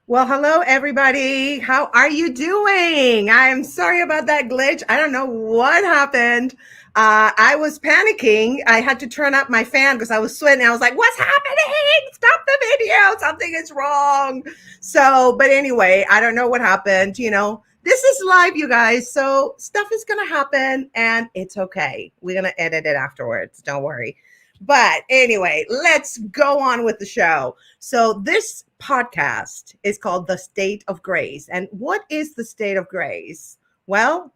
Well, hello, everybody. How are you doing? I'm sorry about that glitch. I don't know what happened. I was panicking. I had to turn up my fan because I was sweating. I was like, what's happening? Stop the video. Something is wrong. But anyway, I don't know what happened. This is live, you guys. So stuff is going to happen and it's okay. We're going to edit it afterwards. Don't worry. But anyway, let's go on with the show. So, this podcast is called The State of Grace. And what is the state of grace? Well,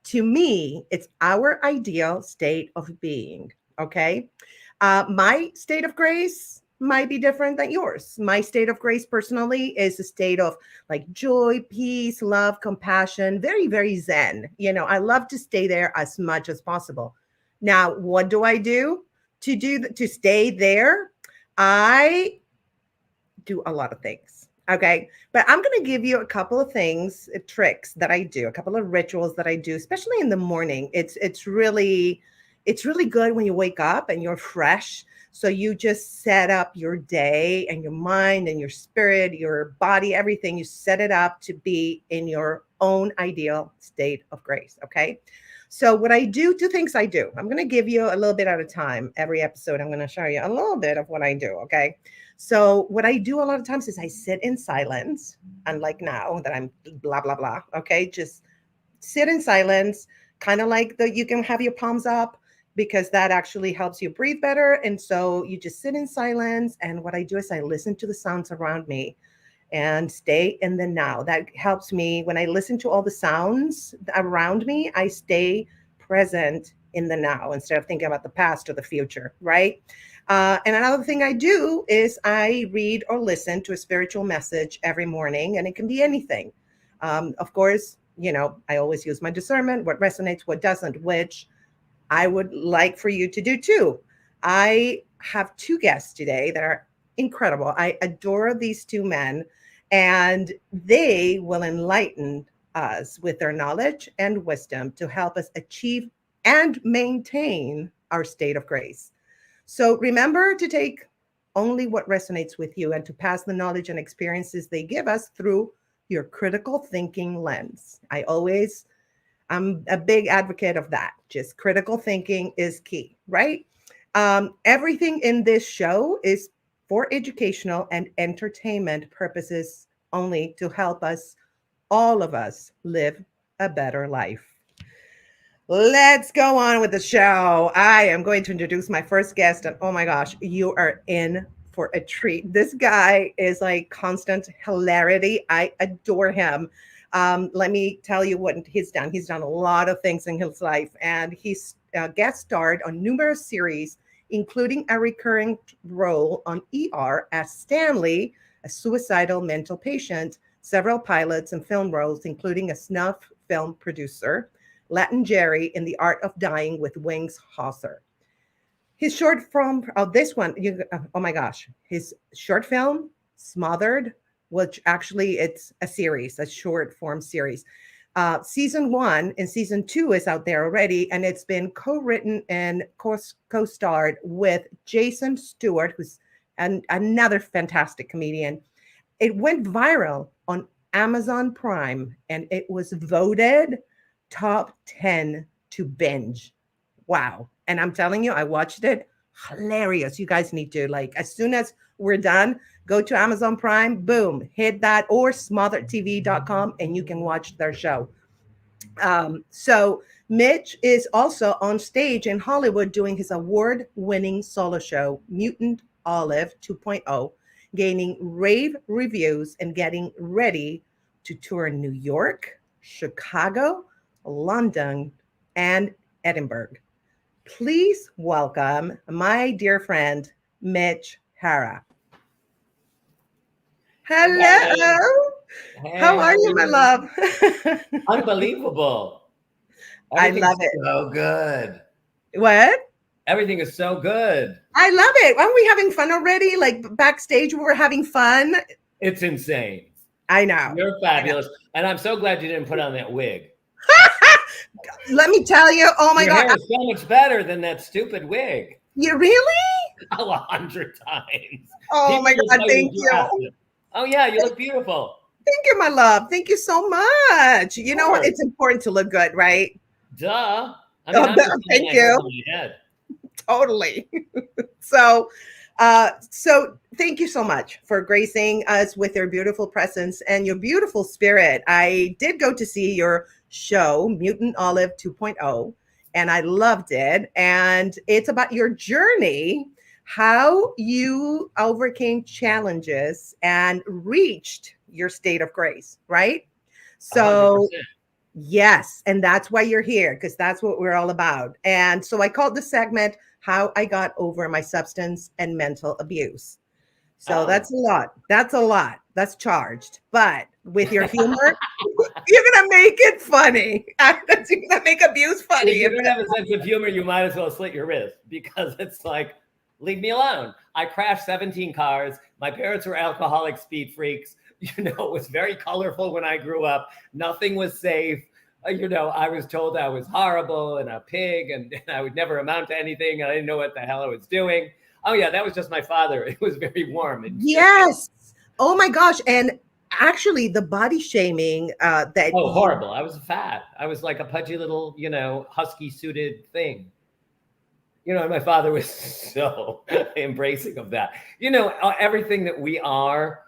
to me, it's our ideal state of being. Okay. My state of grace might be different than yours. My state of grace personally is a state of like joy, peace, love, compassion, very, very zen. I love to stay there as much as possible. Now, what do I do to stay there? I do a lot of things. Okay. But I'm going to give you a couple of things, tricks that I do, a couple of rituals that I do, especially in the morning. It's really good when you wake up and you're fresh. So you just set up your day and your mind and your spirit, your body, everything. You set it up to be in your own ideal state of grace. Okay. So what I do, two things I do. I'm going to give you a little bit at a time. Every episode, I'm going to show you a little bit of what I do. Okay. So what I do a lot of times is I sit in silence, unlike now that I'm blah, blah, blah. Okay. Just sit in silence, kind of like you can have your palms up because that actually helps you breathe better. And so you just sit in silence. And what I do is I listen to the sounds around me and stay in the now. That helps me when I listen to all the sounds around me, I stay present in the now instead of thinking about the past or the future, right? And another thing I do is I read or listen to a spiritual message every morning, and it can be anything. Of course, I always use my discernment, what resonates, what doesn't, which I would like for you to do too. I have two guests today that are incredible. I adore these two men, and they will enlighten us with their knowledge and wisdom to help us achieve and maintain our state of grace. So remember to take only what resonates with you and to pass the knowledge and experiences they give us through your critical thinking lens. I'm a big advocate of that. Just critical thinking is key, right? Everything in this show is for educational and entertainment purposes only to help us, all of us, live a better life. Let's go on with the show. I am going to introduce my first guest, and oh my gosh, you are in for a treat. This guy is like constant hilarity. I adore him. Let me tell you what he's done. He's done a lot of things in his life, and he's guest starred on numerous series, including a recurring role on ER as Stanley, a suicidal mental patient, several pilots and film roles, including a snuff film producer, Latin Jerry in The Art of Dying with Wings Hauser. His short film, oh my gosh, his short film, Smothered, which actually it's a series, a short form series. Season 1 and season 2 is out there already, and it's been co-written and co-starred with Jason Stewart, who's another fantastic comedian. It went viral on Amazon Prime, and it was voted top 10 to binge. Wow. And I'm telling you, I watched it. Hilarious. You guys need to, like, as soon as we're done, go to Amazon Prime, boom, hit that, or smotheredtv.com, and you can watch their show. So Mitch is also on stage in Hollywood doing his award-winning solo show, Mutant Olive 2.0, gaining rave reviews and getting ready to tour in New York, Chicago, London, and Edinburgh. Please welcome my dear friend, Mitch Hara. Hello. Hey, How are you, my love? Unbelievable. I love it. So good. What? Everything is so good. I love it. Aren't we having fun already? Like backstage, we were having fun. It's insane. I know. You're fabulous. And I'm so glad you didn't put on that wig. Let me tell you, oh my Your God. hair is so much better than that stupid wig. You really? 100 times. Oh People my will God, tell thank you. drastic. Oh yeah, you look beautiful. Thank you, my love. Thank you so much. You Of know what? course. It's important to look good, right? Duh. I mean, I'm just saying Thank I heard you. in my head. Totally. So thank you so much for gracing us with your beautiful presence and your beautiful spirit. I did go to see your show, Mutant Olive 2.0, and I loved it. And it's about your journey, how you overcame challenges and reached your state of grace, right? So 100%. yes, and that's why you're here, because that's what we're all about. And so I called the segment How I Got Over My Substance and Mental Abuse. So Oh. that's a lot. That's a lot. That's charged. But with your humor, you're gonna make it funny. You're gonna make abuse If funny. you don't have a sense of humor, you might as well slit your wrist because it's like, leave me alone. I crashed 17 cars. My parents were alcoholic speed freaks. You know, it was very colorful when I grew up. Nothing was safe. You know, I was told I was horrible and a pig and I would never amount to anything. And I didn't know what the hell I was doing. Oh, yeah, that was just my father. It was very warm. And Yes. Oh my gosh. And actually, the body shaming that oh, you horrible. I was fat. I was like a pudgy little, you know, husky suited thing. You know, and my father was so embracing of that. You know, everything that we are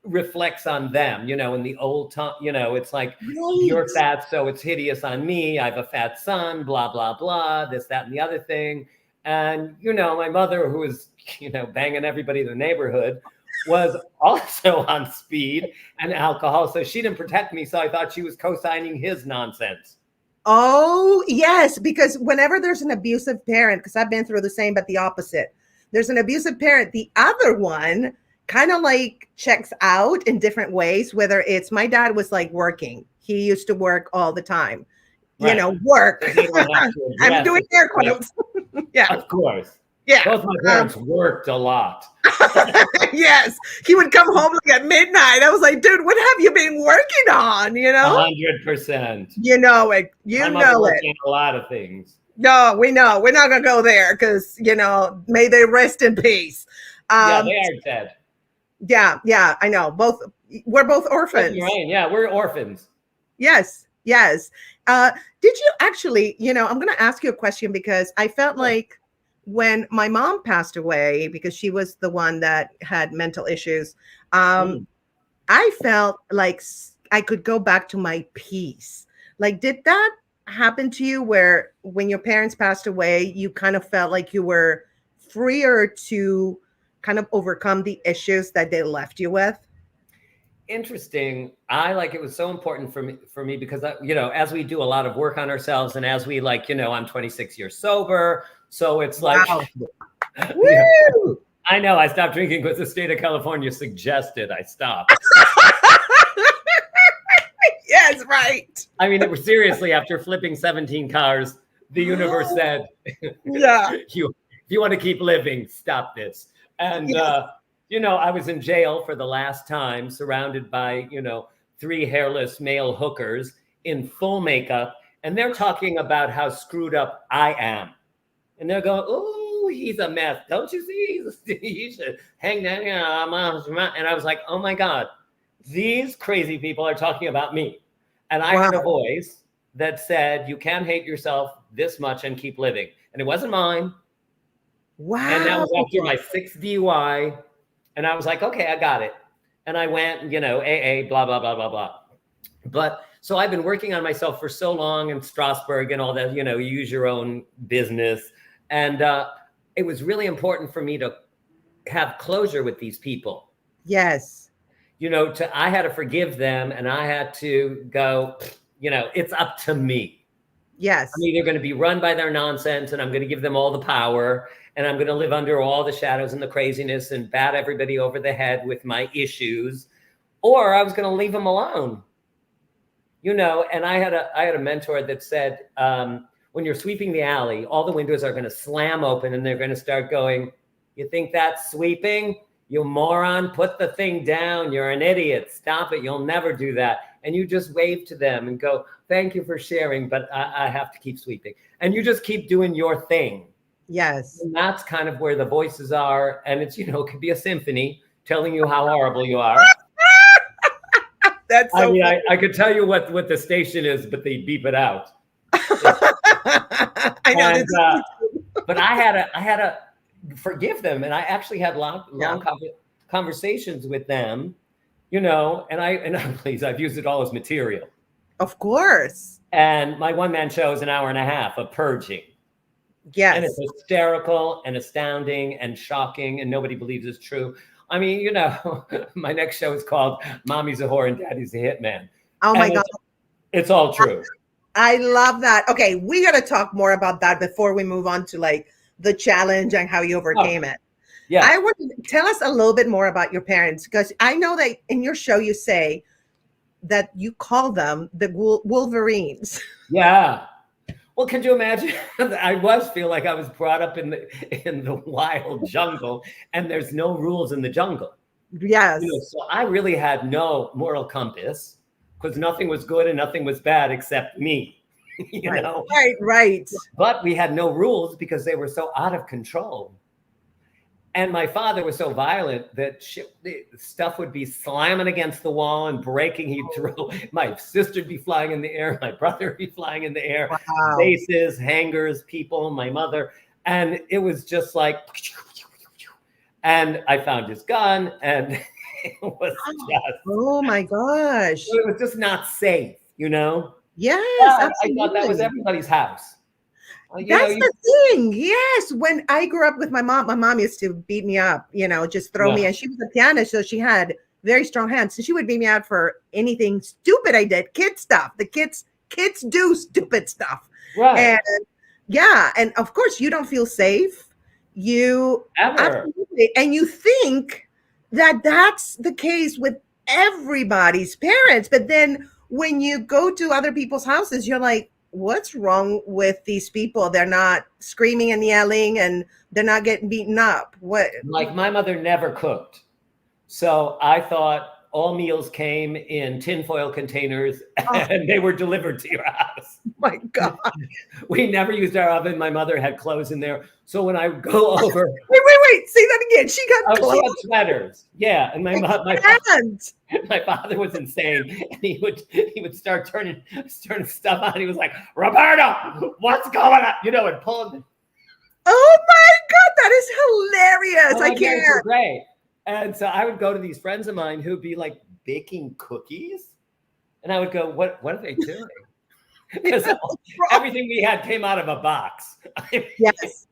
reflects on them. You know, in the old time, you know, it's like you're right. fat, so it's hideous on me. I have a fat son, blah, blah, blah, this, that, and the other thing. And, you know, my mother, who was, you know, banging everybody in the neighborhood, was also on speed and alcohol. So she didn't protect me. So I thought she was co signing his nonsense. Oh, yes, because whenever there's an abusive parent, because I've been through the same, but the opposite, there's an abusive parent, the other one kind of like checks out in different ways. Whether it's my dad was like working, he used to work all the time, Right. work. So they don't have to I'm address doing it. air quotes. Yeah, Of course. yeah. Both my parents worked a lot. Yes, he would come home like at midnight. I was like, dude, what have you been working on? 100%. You know it. My You mother know worked it. on a lot of things. No, we know. We're not gonna go there because may they rest in peace. Yeah, Um, they are dead. yeah, yeah, I know. We're both Both of your orphans. own. Yeah, we're orphans. Yes, yes. Did you actually, I'm gonna ask you a question because I felt Sure. like when my mom passed away, because she was the one that had mental issues, um, Mm. I felt like I could go back to my peace. Like, did that happen to you where when your parents passed away, you kind of felt like you were freer to kind of overcome the issues that they left you with? Interesting. I like it was so important for me because you know, as we do a lot of work on ourselves and as we like, you know, I'm 26 years sober. So it's like, Wow. yeah, Woo! I know I stopped drinking because the state of California suggested I stop. Yes, right. I mean, it was seriously after flipping 17 cars, the universe said, Yeah. if you want to keep living, stop this. And, Yes. you know, I was in jail for the last time, surrounded by, you know, 3 hairless male hookers in full makeup. And they're talking about how screwed up I am. And they're going, oh, he's a mess. Don't you see? He should hang down. And I was like, oh my God, these crazy people are talking about me. And I heard a Wow. voice that said, you can't hate yourself this much and keep living. And it wasn't mine. And that Wow. was after my 6th DUI. And I was like, okay, I got it. And I went, you know, AA, blah, blah, blah, blah, blah. But so I've been working on myself for so long in Strasbourg and all that, you know, use your own business. And it was really important for me to have closure with these people. Yes. You know, I had to forgive them and I had to go, you know, it's up to me. I'm Yes. either going to be run by their nonsense and I'm going to give them all the power and I'm going to live under all the shadows and the craziness and bat everybody over the head with my issues, or I was going to leave them alone. You know, and I had a mentor that said, when you're sweeping the alley, all the windows are going to slam open and they're going to start going, you think that's sweeping? You moron, put the thing down. You're an idiot. Stop it. You'll never do that. And you just wave to them and go, thank you for sharing, but I have to keep sweeping. And you just keep doing your thing. Yes. And that's kind of where the voices are. And it's, you know, it could be a symphony. telling you how horrible you are. That's so I mean, funny. I could tell you what the station is, but they beep it out. I know And this. but I had to forgive them, and I actually had Yeah, long conversations with them, you know. And please, I've used it all as material. of course. And my one-man show is an hour and a half of purging. And it's Yes. hysterical and astounding and shocking, and nobody believes it's true. I mean, you know, my next show is called Mommy's a Whore and Daddy's a Hitman. Oh my And God. it's all true. I love that. Okay, we got to talk more about that before we move on to like the challenge and how you overcame it. Yeah. I want to tell us a little bit more about your parents, because I know that in your show you say that you call them the Wolverines. Yeah. Well, could you imagine? I feel like I was brought up in the wild jungle, and there's no rules in the jungle. Yes. You know, so I really had no moral compass, because nothing was good and nothing was bad except me. You Right. know? Right. But we had no rules because they were so out of control. And my father was so violent that stuff would be slamming against the wall and breaking. He'd throw, my sister'd be flying in the air, my brother would be flying in the air, Wow. vases, hangers, people, my mother. And it was just like, and I found his gun, and it was just, Oh my gosh. it was just not safe, you know? Yes, But I thought that was absolutely. everybody's house. You know, That's the thing. Yes. When I grew up with my mom used to beat me up, you know, just throw me. Yeah. And she was a pianist, so she had very strong hands. So she would beat me out for anything stupid I did. Kid stuff. The kids do stupid stuff. Right. And yeah. And of course, you don't feel safe. You Ever. absolutely. And you think that that's the case with everybody's parents. But then when you go to other people's houses, you're like, what's wrong with these people? They're not screaming and yelling, and they're not getting beaten up. What? Like, my mother never cooked. So I thought all meals came in tinfoil containers and they were delivered to your house. Oh my God. We never used our oven. My mother had clothes in there. So when I would go over, Wait, say that again. She got she clothes. had sweaters. Yeah. And my father was insane. And he would start turning stuff on. He was like, Roberto, what's going on? You know, and pulling. Oh my God, that is hilarious. I can't. Great. And so I would go to these friends of mine who'd be like baking cookies. And I would go, what are they doing? Because everything we had came out of a box. Yes.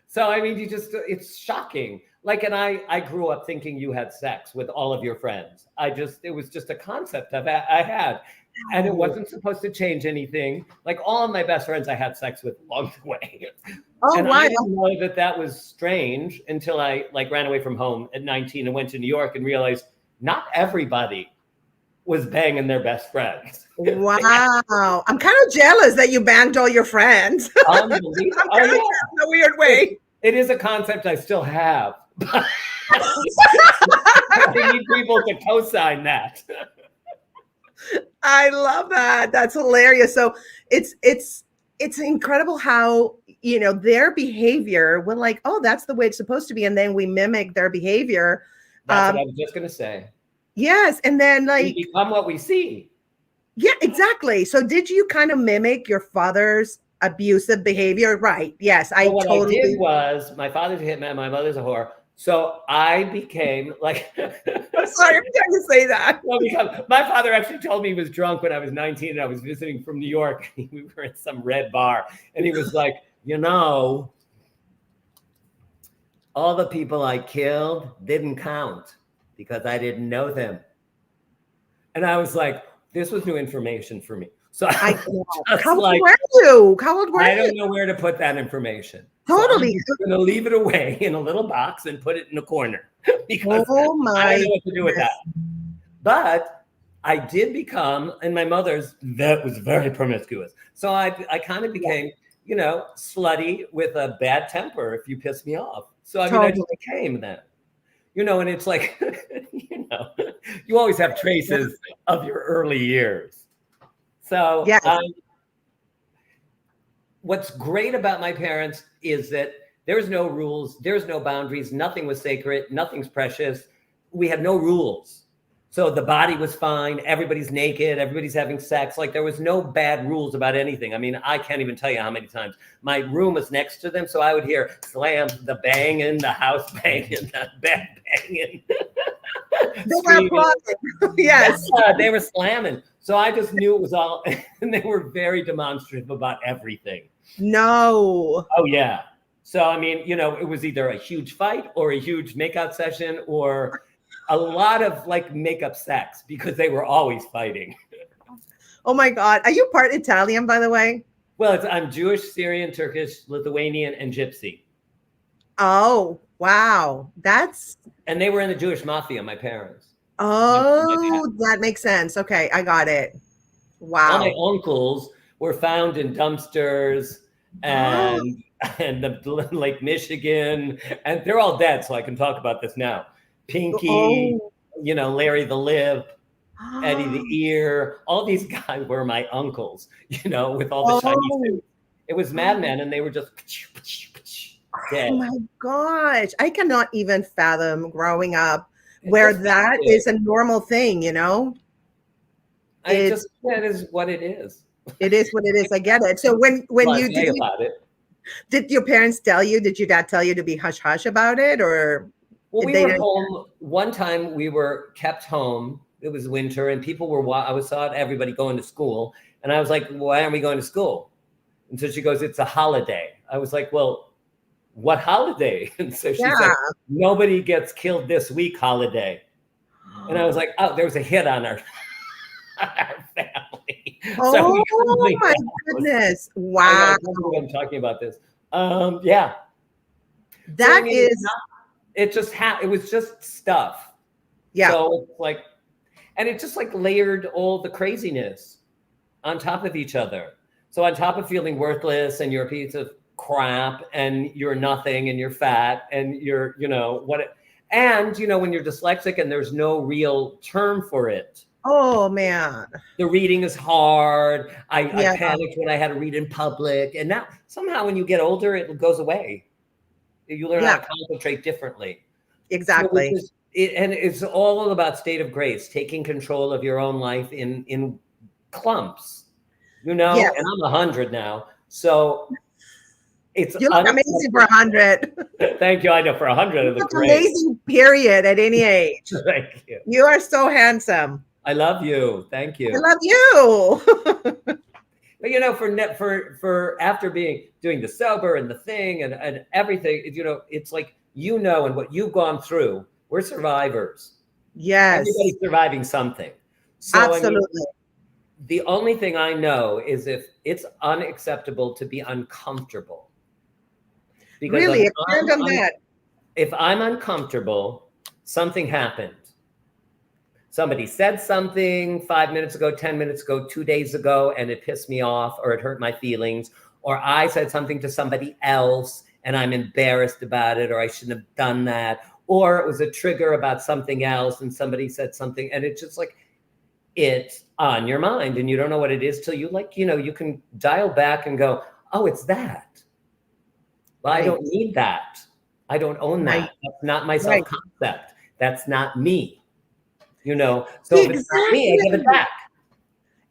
So, I mean, it's shocking. Like, and I grew up thinking you had sex with all of your friends. It was just a concept I had. And it wasn't supposed to change anything. Like, all of my best friends I had sex with along the way. Oh, and wow. I didn't know that was strange until I ran away from home at 19 and went to New York and realized not everybody was banging their best friends. Wow. I'm kind of jealous that you banged all your friends. Unbelievable. In a weird way. It is a concept I still have. I need people to co-sign that. I love that. That's hilarious. So it's incredible how, you know, their behavior, we're like, oh, that's the way it's supposed to be. And then we mimic their behavior. That's what I was just going to say. Yes. And then like, we become what we see. Yeah, exactly. So did you kind of mimic your father's abusive behavior? Right. Yes. What I did was, my father's a hitman, my mother's a whore. So I became like, I'm sorry, I'm trying to say that. Well, because my father actually told me he was drunk when I was 19 and I was visiting from New York. We were at some red bar and he was like, you know, all the people I killed didn't count because I didn't know them. And I was like, this was new information for me. So how old were you? How old were you? I don't know where to put that information. Totally. So I'm going to leave it away in a little box and put it in a corner because I don't know what to do with that. But I did become, and my mother's that was very promiscuous. So I kind of became, you know, slutty with a bad temper if you piss me off. So I mean, I just became that. You know, and it's like, you know, you always have traces of your early years. So what's great about my parents is that There's no rules. There's no boundaries. Nothing was sacred. Nothing's precious. We had no rules. So the body was fine. Everybody's naked. Everybody's having sex. Like there was no bad rules about anything. I mean, I can't even tell you how many times my room was next to them. So I would hear slam, the banging, the house banging, the bed banging. They were applauding. Yes. Yeah, they were slamming. So I just knew it was all, and they were very demonstrative about everything. No. Oh, yeah. So, I mean, you know, it was either a huge fight or a huge makeout session or a lot of like makeup sex because they were always fighting. Oh my God. Are you part Italian, by the way? Well, I'm Jewish, Syrian, Turkish, Lithuanian, and Gypsy. Oh, wow. And they were in the Jewish mafia, my parents. Oh, that makes sense. Okay, I got it. Wow. All my uncles were found in dumpsters and the Lake Michigan, and they're all dead, so I can talk about this now. Pinky, you know, Larry the Lip, Eddie the Ear, all these guys were my uncles, you know, with all the shiny suits. It was madmen, and they were just dead. Oh my gosh. I cannot even fathom growing up where that is a normal thing, you know? That is what it is. It is what it is. I get it. So when you did, about it. Did your parents tell you, did your dad tell you to be hush hush about it, or? Well, we were home. One time we were kept home. It was winter and people were, I saw everybody going to school. And I was like, why aren't we going to school? And so she goes, it's a holiday. I was like, well, what holiday? And so she said, nobody gets killed this week holiday. And I was like, oh, there was a hit on our family. Oh my goodness. Wow. I'm talking about this. Yeah. That is. It was just stuff. Yeah. So it's like, and it just like layered all the craziness on top of each other. So on top of feeling worthless and you're a piece of crap and you're nothing and you're fat and you're, you know, and you know, when you're dyslexic and there's no real term for it. Oh man. The reading is hard. I panicked when I had to read in public. And now somehow when you get older, it goes away. You learn how to concentrate differently. Exactly. So and it's all about state of grace, taking control of your own life in clumps, you know, and I'm 100 now. So you look amazing for 100. Thank you. I know for 100 of the great. Amazing period at any age. Thank you. You are so handsome. I love you. Thank you. I love you. But you know, for after doing the sober and the thing and everything, you know, it's like, you know, and what you've gone through, we're survivors. Yes. Everybody's surviving something. So, absolutely. I mean, the only thing I know is if it's unacceptable to be uncomfortable. Because really, expand on that. If I'm uncomfortable, something happened. Somebody said something 5 minutes ago, 10 minutes ago, 2 days ago, and it pissed me off or it hurt my feelings. Or I said something to somebody else and I'm embarrassed about it, or I shouldn't have done that. Or it was a trigger about something else and somebody said something and it's just like, it's on your mind and you don't know what it is till you like, you know, you can dial back and go, oh, it's that. Well, I don't need that. I don't own that. That's not my self-concept. That's not me. You know, so if it's not me, I give it back.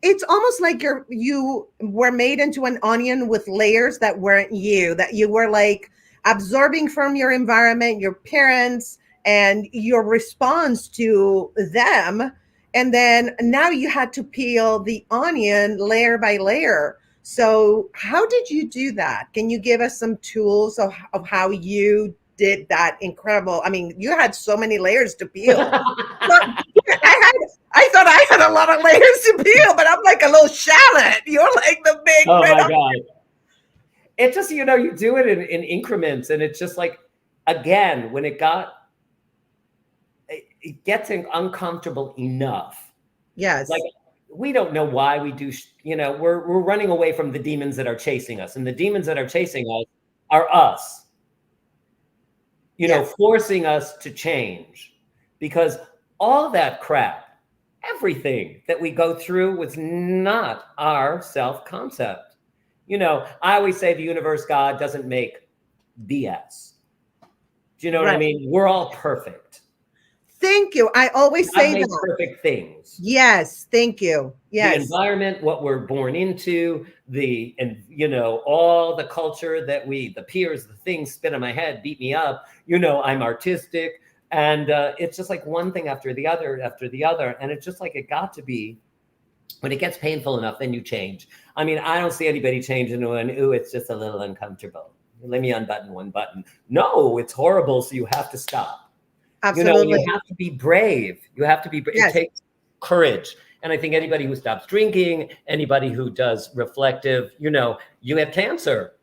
It's almost like you were made into an onion with layers that weren't you, that you were like absorbing from your environment, your parents, and your response to them. And then now you had to peel the onion layer by layer. So how did you do that? Can you give us some tools of how you did that? Incredible. I mean, you had so many layers to peel. I thought I had a lot of layers to peel, but I'm like a little shallot. You're like the big. Oh my God. It just, you know, you do it in increments. And it's just like, again, when it gets uncomfortable enough. Yes. Like, we don't know why we do, you know, we're running away from the demons that are chasing us. And the demons that are chasing us are us, you know, forcing us to change. Because all that crap, everything that we go through was not our self-concept. You know, I always say the universe, God doesn't make BS. Do you know what I Right. mean? We're all perfect. Thank you. I always God say made that. perfect things. Yes. Thank you. The Yes. environment, what we're born into, and all the culture that the peers, the things spit on my head, beat me up. I'm artistic, and it's just like one thing after the other, and it's just like it got to be. When it gets painful enough, then you change. I mean, I don't see anybody changing when, it's just a little uncomfortable. Let me unbutton one button. No, it's horrible, so you have to stop. Absolutely. You have to be brave. You have to be brave. Yes. It takes courage. And I think anybody who stops drinking, anybody who does reflective, you have cancer.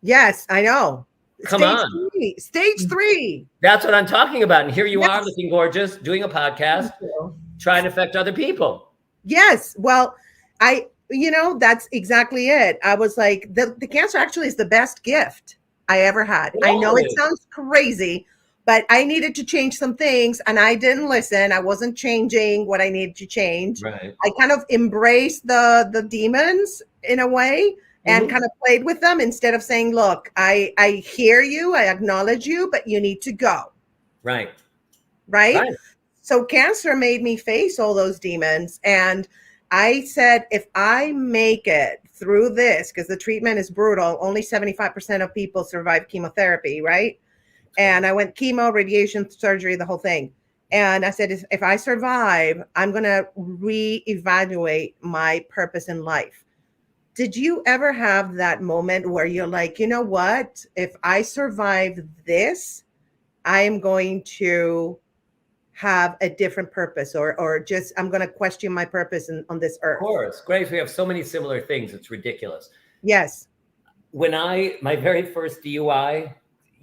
Yes, I know. Come on. Stage 3. That's what I'm talking about. And here you are looking gorgeous, doing a podcast, trying to affect other people. Yes. Well, that's exactly it. I was like, the cancer actually is the best gift I ever had. I know it sounds crazy, but I needed to change some things and I didn't listen. I wasn't changing what I needed to change. Right. I kind of embraced the demons in a way and kind of played with them instead of saying, look, I hear you, I acknowledge you, but you need to go. Right. So cancer made me face all those demons. And I said, if I make it through this, because the treatment is brutal, only 75% of people survive chemotherapy, right? And I went chemo, radiation, surgery, the whole thing. And I said, if I survive, I'm going to reevaluate my purpose in life. Did you ever have that moment where you're like, you know what? If I survive this, I am going to have a different purpose or just I'm going to question my purpose on this earth? Of course. Grace, we have so many similar things. It's ridiculous. Yes. When my very first DUI,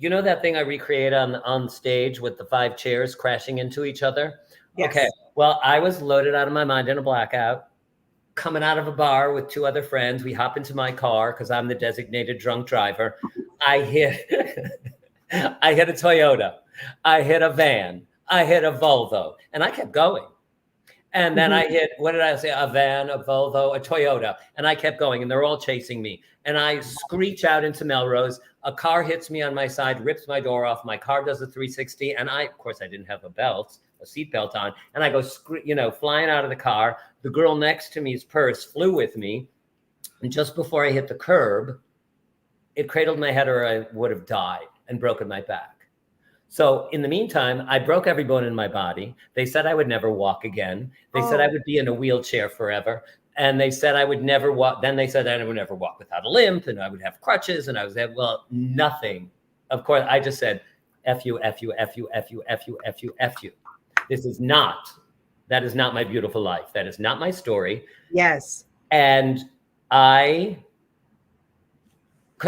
that thing I recreated on stage with the 5 chairs crashing into each other? Yes. Okay. Well, I was loaded out of my mind in a blackout, coming out of a bar with 2 other friends. We hop into my car because I'm the designated drunk driver. I hit a Toyota. I hit a van. I hit a Volvo, and I kept going. And then I hit, what did I say? A van, a Volvo, a Toyota. And I kept going, and they're all chasing me. And I screech out into Melrose. A car hits me on my side, rips my door off. My car does a 360. And of course, I didn't have a seat belt on. And I go, flying out of the car. The girl next to me's purse flew with me. And just before I hit the curb, it cradled my head or I would have died and broken my back. So in the meantime, I broke every bone in my body. They said I would never walk again. They said I would be in a wheelchair forever. And they said I would never walk. Then they said I would never walk without a limp and I would have crutches. And I was like, well, nothing. Of course, I just said, F you, F you, F you, F you, F you, F you, F you. That is not my beautiful life. That is not my story. Yes. And because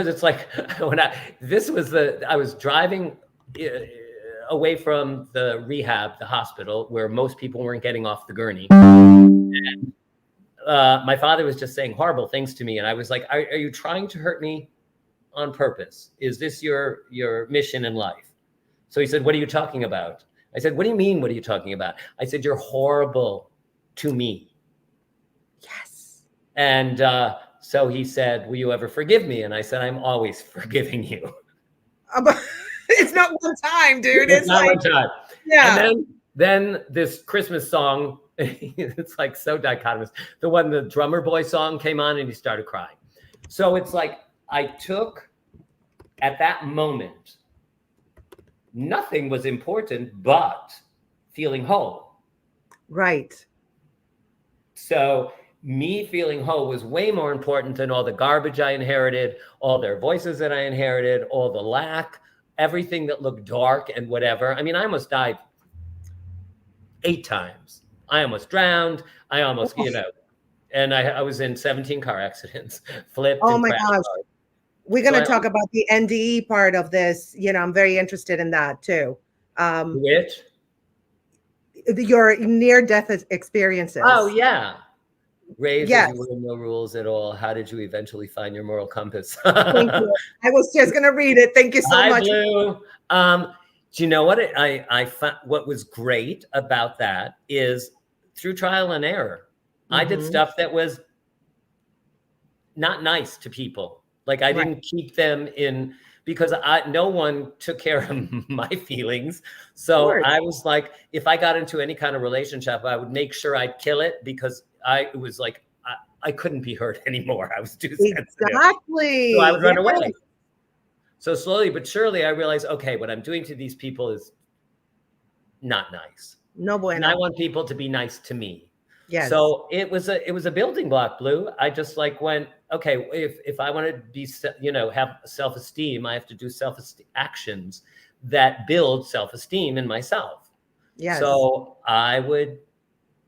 it's like I was driving away from the rehab, the hospital, where most people weren't getting off the gurney. And, my father was just saying horrible things to me. And I was like, are you trying to hurt me on purpose? Is this your mission in life? So he said, what are you talking about? I said, what do you mean? What are you talking about? I said, you're horrible to me. Yes. And so he said, will you ever forgive me? And I said, I'm always forgiving you. It's not one time, dude. It's not one time. Yeah. And then this Christmas song, it's like so dichotomous. The drummer boy song came on and he started crying. So it's like I took, at that moment, nothing was important but feeling whole. Right. So me feeling whole was way more important than all the garbage I inherited, all their voices that I inherited, all the lack, everything that looked dark and whatever. I mean, I almost died 8 times. I almost drowned. I almost, and I was in 17 car accidents, flipped. Oh my gosh. We're going to talk about the NDE part of this. I'm very interested in that too. Which? Your near-death experiences. Oh, yeah. Raised yes. as you were, no rules at all. How did you eventually find your moral compass? Thank you. I was just going to read it. Thank you so much. Blue. Do you know what I found? What was great about that is through trial and error, I did stuff that was not nice to people. Like I Right. didn't keep them in because no one took care of my feelings. Of So course. I was like, if I got into any kind of relationship, I would make sure I'd kill it because it was like I couldn't be hurt anymore. I was too sensitive. So I Exactly. would run Yes. away. So slowly but surely I realized, okay, what I'm doing to these people is not nice. No And I bueno. want people to be nice to me. Yes. So it was a building block, Blue. I just like went, okay, if I want to be, have self-esteem, I have to do actions that build self-esteem in myself. Yes. So I would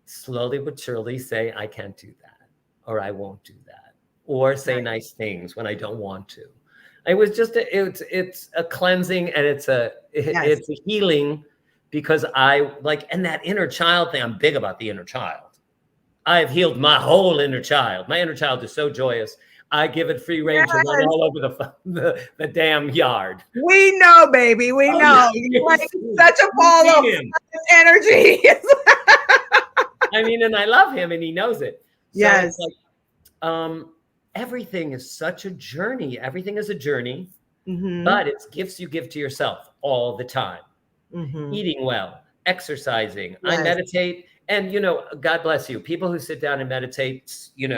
slowly but surely say, I can't do that, or I won't do that, or say Right. nice things when I don't want to. It was just it's a cleansing, and it's a Yes. healing, because I like, and that inner child thing, I'm big about the inner child. I have healed my whole inner child. My inner child is so joyous. I give it free range to run Yes. all over the damn yard. We know, baby. We Oh, yeah. know. You're like such a ball of energy. I mean, and I love him, and he knows it. So Yes. it's like, everything is such a journey. Everything is a journey, but it's gifts you give to yourself all the time. Eating well, exercising. Yes. I meditate, and God bless you. People who sit down and meditate, in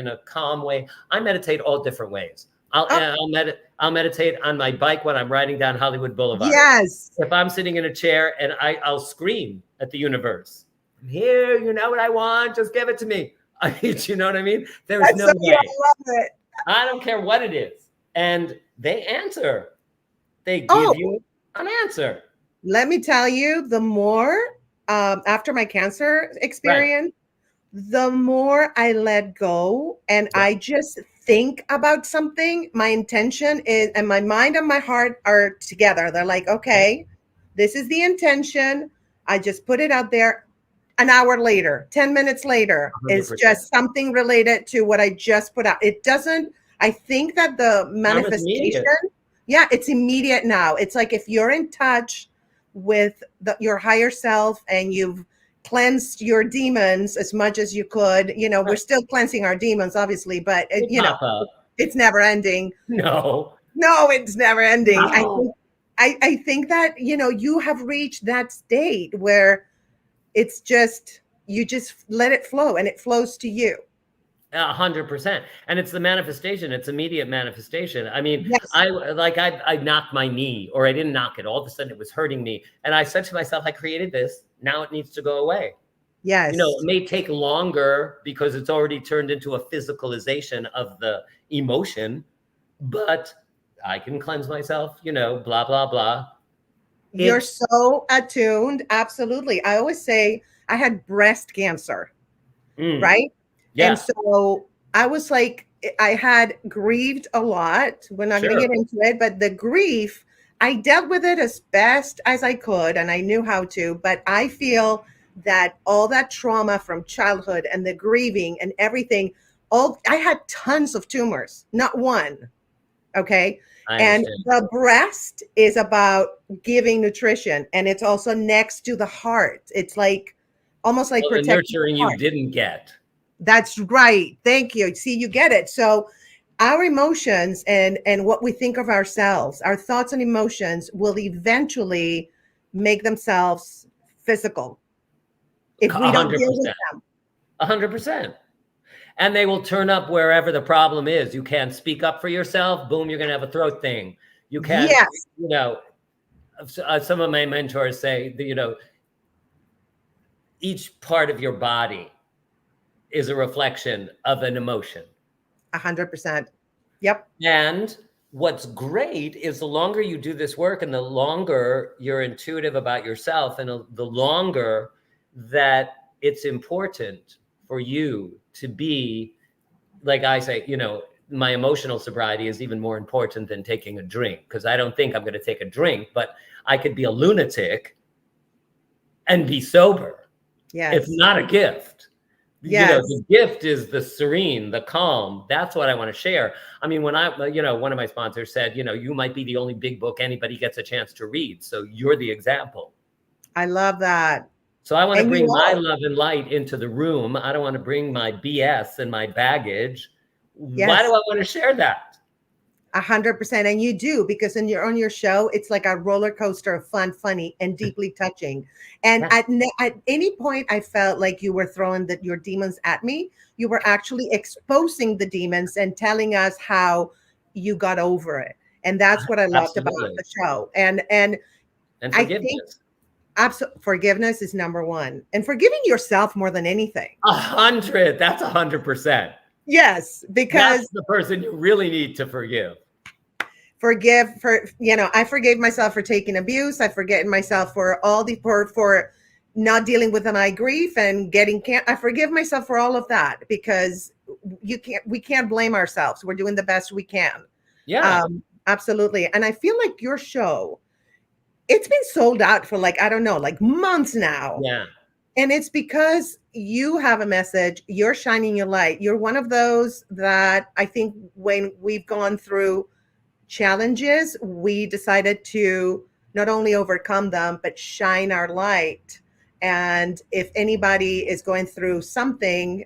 a calm way. I meditate all different ways. I'll meditate on my bike when I'm riding down Hollywood Boulevard. Yes. If I'm sitting in a chair, and I'll scream at the universe, I'm here, you know what I want, just give it to me. You know what I mean? There's no way. I love it. I don't care what it is. And they answer. They give you an answer. Let me tell you, the more after my cancer experience, the more I let go and I just think about something, my intention is, and my mind and my heart are together. They're like, okay, this is the intention. I just put it out there. An hour later, 10 minutes later, 100%. is just something related to what I just put out. It doesn't, I think that the manifestation, it's immediate now. It's like if you're in touch with your higher self and you've cleansed your demons as much as you could, we're still cleansing our demons, obviously, but it's never ending. No, it's never ending. No. I think that, you have reached that state where it's just, you just let it flow and it flows to you. 100%. And it's the manifestation. It's immediate manifestation. I mean, I knocked my knee, or I didn't knock it. All of a sudden it was hurting me. And I said to myself, I created this. Now it needs to go away. Yes. It may take longer because it's already turned into a physicalization of the emotion, but I can cleanse myself, blah, blah, blah. You're so attuned. Absolutely. I always say I had breast cancer, right? Yeah. And so I was like, I had grieved a lot. We're not going to get into it, but the grief, I dealt with it as best as I could and I knew how to, but I feel that all that trauma from childhood and the grieving and everything, I had tons of tumors, not one. Okay. And the breast is about giving nutrition, and it's also next to the heart. It's like almost like the nurturing you didn't get. That's right. Thank you. See, you get it. So our emotions and what we think of ourselves, our thoughts and emotions will eventually make themselves physical if we don't deal with them. 100%. And they will turn up wherever the problem is. You can't speak up for yourself. Boom, you're going to have a throat thing. You can't, some of my mentors say, that, each part of your body is a reflection of an emotion. 100%. Yep. And what's great is the longer you do this work and the longer you're intuitive about yourself and the longer that it's important for you to be, like I say, my emotional sobriety is even more important than taking a drink, because I don't think I'm going to take a drink, but I could be a lunatic and be sober. Yes. It's not a gift. Yes. The gift is the serene, the calm. That's what I want to share. I mean, when one of my sponsors said, you might be the only big book anybody gets a chance to read. So you're the example. I love that. So I want to bring my love and light into the room. I don't want to bring my BS and my baggage. Yes. Why do I want to share that? 100%. And you do, because on your show, it's like a roller coaster of fun, funny, and deeply touching. And Yeah. at any point, I felt like you were throwing your demons at me. You were actually exposing the demons and telling us how you got over it. And that's what I loved about Absolutely. the show. And I think forgiveness. forgiveness is number one, and forgiving yourself more than anything. 100. That's 100%. Yes, because That's the person you really need to forgive. I forgave myself for taking abuse. I forget myself for all the for not dealing with my grief and getting I forgive myself for all of that, because we can't blame ourselves. We're doing the best we can. Yeah. Absolutely. And I feel like your show, it's been sold out for like, I don't know, like months now. Yeah. And it's because you have a message, you're shining your light. You're one of those that I think when we've gone through challenges, we decided to not only overcome them, but shine our light. And if anybody is going through something,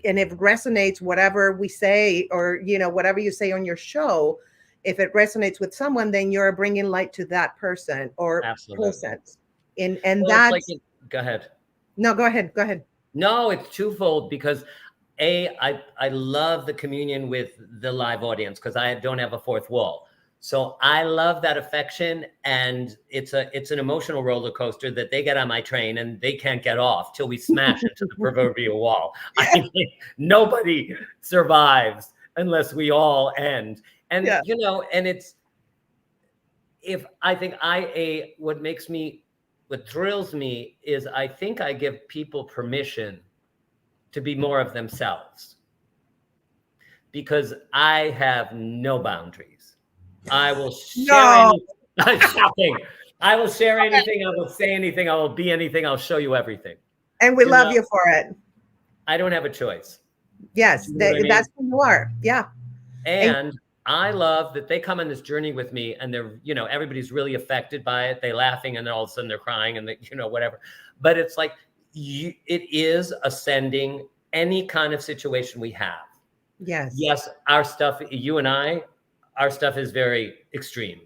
and if it resonates, whatever we say, or, whatever you say on your show, if it resonates with someone, then you're bringing light to that person or persons. And well, that's go ahead. No, go ahead. Go ahead. No, it's twofold, because I love the communion with the live audience, because I don't have a fourth wall. So I love that affection, and it's an emotional roller coaster that they get on my train and they can't get off till we smash into the proverbial wall. I mean, nobody survives unless we all end. And and it's what thrills me is I think I give people permission to be more of themselves, because I have no boundaries. I will share anything. I will share anything. I will say anything. I will be anything. I'll show you everything. And we love you for it. I don't have a choice. Yes, that's who you are. Yeah. And I love that they come on this journey with me, and they're, everybody's really affected by it. They're laughing, and then all of a sudden they're crying, and whatever. But it's like, it is ascending any kind of situation we have. Yes. Yes, our stuff, you and I, our stuff is very extreme.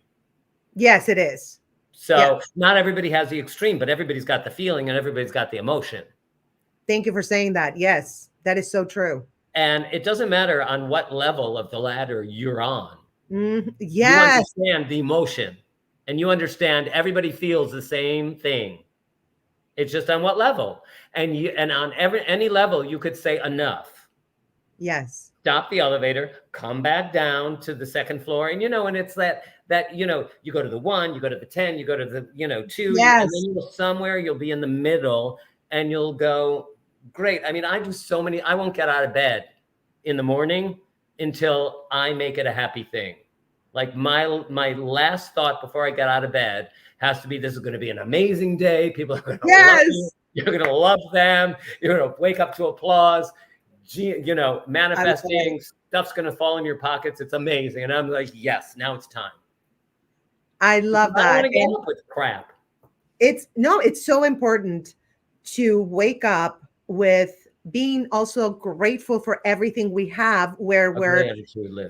Yes, it is. So not everybody has the extreme, but everybody's got the feeling and everybody's got the emotion. Thank you for saying that. Yes, that is so true. And it doesn't matter on what level of the ladder you're on. Mm-hmm. Yes. You understand the emotion, and you understand everybody feels the same thing. It's just on what level. And on any level, you could say enough. Yes. Stop the elevator, come back down to the second floor. And, and it's that, you go to the 1, you go to the 10, you go to the, 2, yes. And then you go somewhere, you'll be in the middle, and you'll go, great. I mean, I won't get out of bed in the morning until I make it a happy thing. Like my last thought before I get out of bed has to be, this is going to be an amazing day. People are going to love you. You're going to love them. You're going to wake up to applause. Manifesting, stuff's going to fall in your pockets. It's amazing. And I'm like, yes, now it's time. I love that. I don't want to get up with crap. It's so important to wake up with being also grateful for everything we have, where we're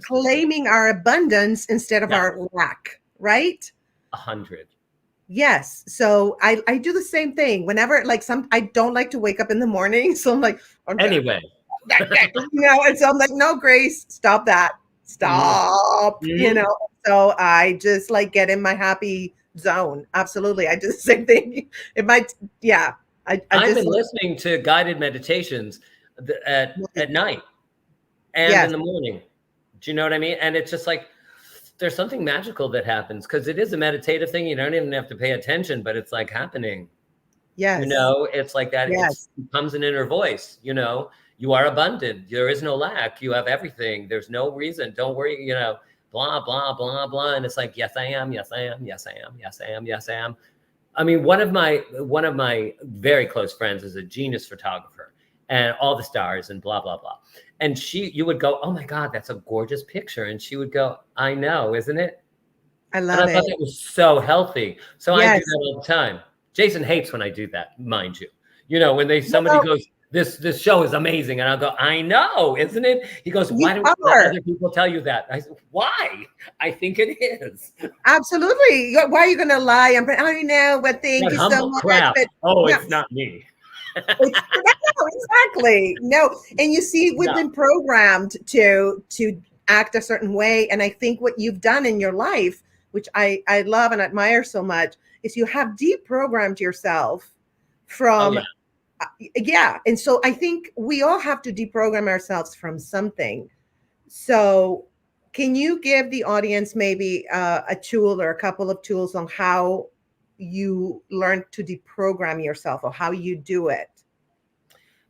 claiming our abundance instead of our lack, right? 100. Yes. So I do the same thing whenever, I don't like to wake up in the morning. So I'm like, anyway. And so I'm like, no, Grace, stop that. Stop. Mm-hmm. So I just get in my happy zone. Absolutely. I do the same thing. It might, I've been listening to guided meditations at night and in the morning. Do you know what I mean? And it's just like, there's something magical that happens, because it is a meditative thing. You don't even have to pay attention, but it's like happening. Yes. It's like that. Yes. It becomes an inner voice. You are abundant. There is no lack. You have everything. There's no reason. Don't worry, blah, blah, blah, blah. And it's like, yes, I am. Yes, I am. Yes, I am. Yes, I am. Yes, I am. I mean, one of my very close friends is a genius photographer, and all the stars and blah, blah, blah. And you would go, oh my God, that's a gorgeous picture. And she would go, I know, isn't it? I love it. I thought that was so healthy. So I do that all the time. Jason hates when I do that, mind you. When somebody goes, this show is amazing. And I'll go, I know, isn't it? He goes, why don't you let other people tell you that? I said, why? I think it is. Absolutely. Why are you going to lie? I know, but thank you so much. Crap. But, it's not me. Exactly. No. And you see, we've been programmed to act a certain way. And I think what you've done in your life, which I love and admire so much, is you have deprogrammed yourself from and so I think we all have to deprogram ourselves from something. So can you give the audience maybe a tool or a couple of tools on how you learn to deprogram yourself or how you do it?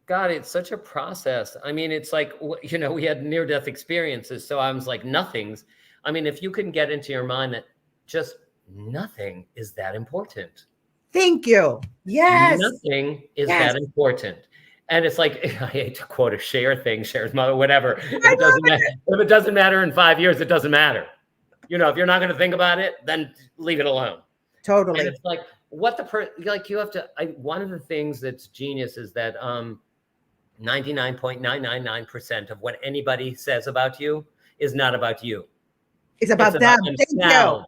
God, it's such a process. I mean, it's like, we had near-death experiences. So I was like, nothing's. I mean, if you can get into your mind that just nothing is that important. Thank you. Yes. Nothing is that important. And it's like, I hate to quote a Cher thing, Cher's mother, whatever. If it doesn't matter in 5 years, it doesn't matter. If you're not going to think about it, then leave it alone. Totally. And it's like, you have to, one of the things that's genius is that 99.999% of what anybody says about you is not about you. It's about them. Thank you.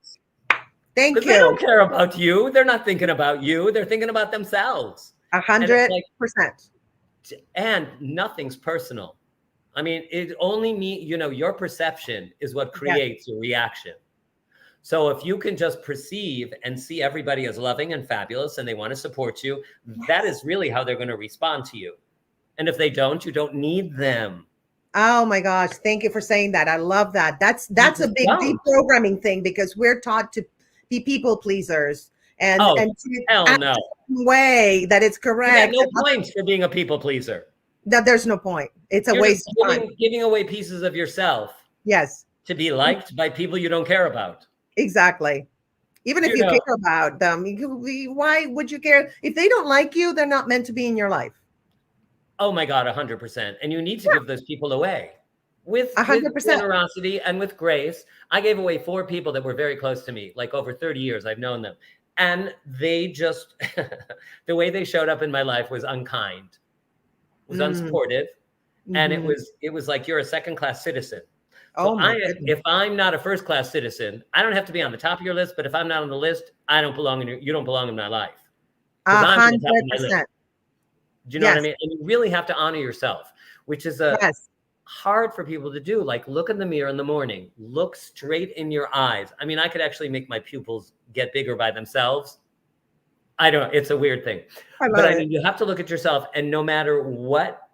Thank you. They don't care about you. They're not thinking about you. They're thinking about themselves. 100%. And nothing's personal. I mean, it only your perception is what creates your reaction. So if you can just perceive and see everybody as loving and fabulous and they want to support you, that is really how they're going to respond to you. And if they don't, you don't need them. Oh my gosh. Thank you for saying that. I love that. That's a big deprogramming thing because we're taught to be people pleasers and to act a way that it's correct. No point for being a people pleaser. That there's no point. It's a waste of time. Giving away pieces of yourself. Yes. To be liked by people you don't care about. Exactly. Even if you care about them, why would you care? If they don't like you, they're not meant to be in your life. Oh my God, 100%. And you need to give those people away with 100% generosity and with grace. I gave away 4 people that were very close to me, like over 30 years. I've known them. And they just, the way they showed up in my life was unkind, was unsupportive. And it was like, you're a second-class citizen. So if I'm not a first-class citizen, I don't have to be on the top of your list. But if I'm not on the list, I don't belong in you don't belong in my life. 100%. Do you know what I mean? And you really have to honor yourself, which is hard for people to do. Like, look in the mirror in the morning, look straight in your eyes. I mean, I could actually make my pupils get bigger by themselves. I don't know. It's a weird thing. But I mean, you have to look at yourself, and no matter what,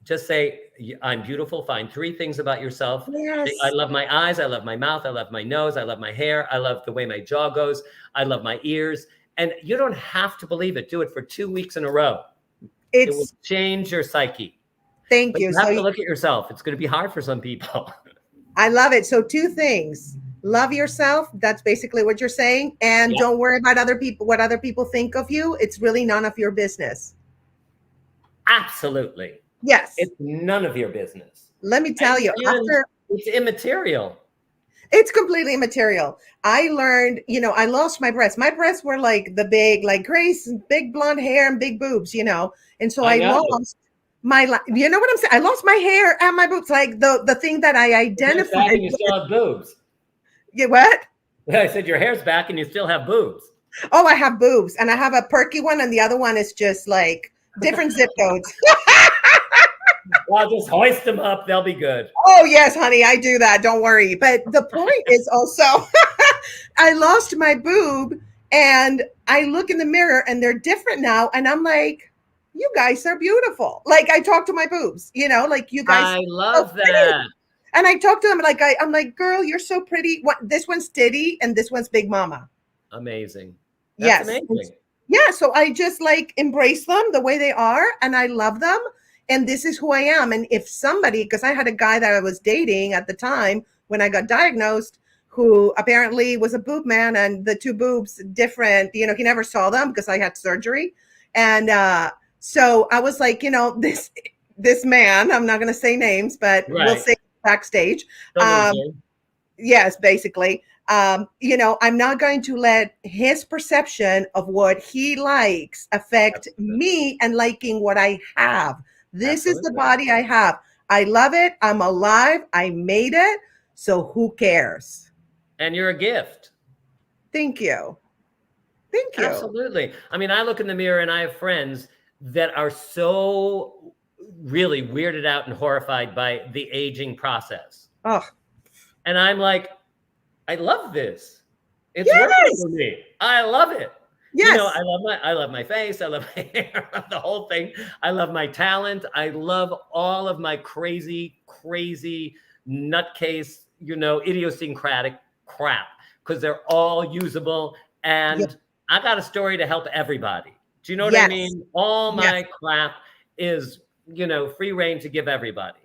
just say, I'm beautiful. Find 3 things about yourself. Yes. I love my eyes. I love my mouth. I love my nose. I love my hair. I love the way my jaw goes. I love my ears. And you don't have to believe it. Do it for 2 weeks in a row. It will change your psyche. Thank you. You have to look at yourself. It's going to be hard for some people. I love it. So 2 things. Love yourself. That's basically what you're saying. And don't worry about other people, what other people think of you. It's really none of your business. Absolutely. Yes. It's none of your business. Let me tell you, it's immaterial. It's completely immaterial. I learned, I lost my breasts. My breasts were like the big, like Grace, big blonde hair and big boobs, And so I lost my, you know what I'm saying? I lost my hair and my boobs, like the thing that I identified. You still have boobs. You what? I said your hair's back and you still have boobs. Oh, I have boobs, and I have a perky one, and the other one is just like different zip codes. Well, just hoist them up. They'll be good. Oh, yes, honey. I do that. Don't worry. But the point is also, I lost my boob and I look in the mirror and they're different now. And I'm like, you guys are beautiful. Like, I talk to my boobs, like you guys. I love that. And I talk to them like, I'm like, girl, you're so pretty. This one's Titty and this one's Big Mama. Amazing. That's amazing. Yeah. So I just like embrace them the way they are. And I love them. And this is who I am. And if somebody, because I had a guy that I was dating at the time when I got diagnosed, who apparently was a boob man, and the 2 boobs different, he never saw them because I had surgery. And so I was like, this man, I'm not going to say names, but we'll say backstage. Yes, basically. I'm not going to let his perception of what he likes affect Absolutely. me and liking what I have. This is the Absolutely. body I have. I love it. I'm alive. I made it. So who cares? And you're a gift. Thank you. Thank you. Absolutely. I mean, I look in the mirror and I have friends that are so really weirded out and horrified by the aging process. Oh, And I'm like, I love this. It's working yes. for me. I love it. Yes. I love my face. I love my hair. I love the whole thing. I love my talent. I love all of my crazy, crazy nutcase, idiosyncratic crap because they're all usable. Yes. And I got a story to help everybody. Do you know what I Yes. mean? All Yes. my crap is, free reign to give everybody.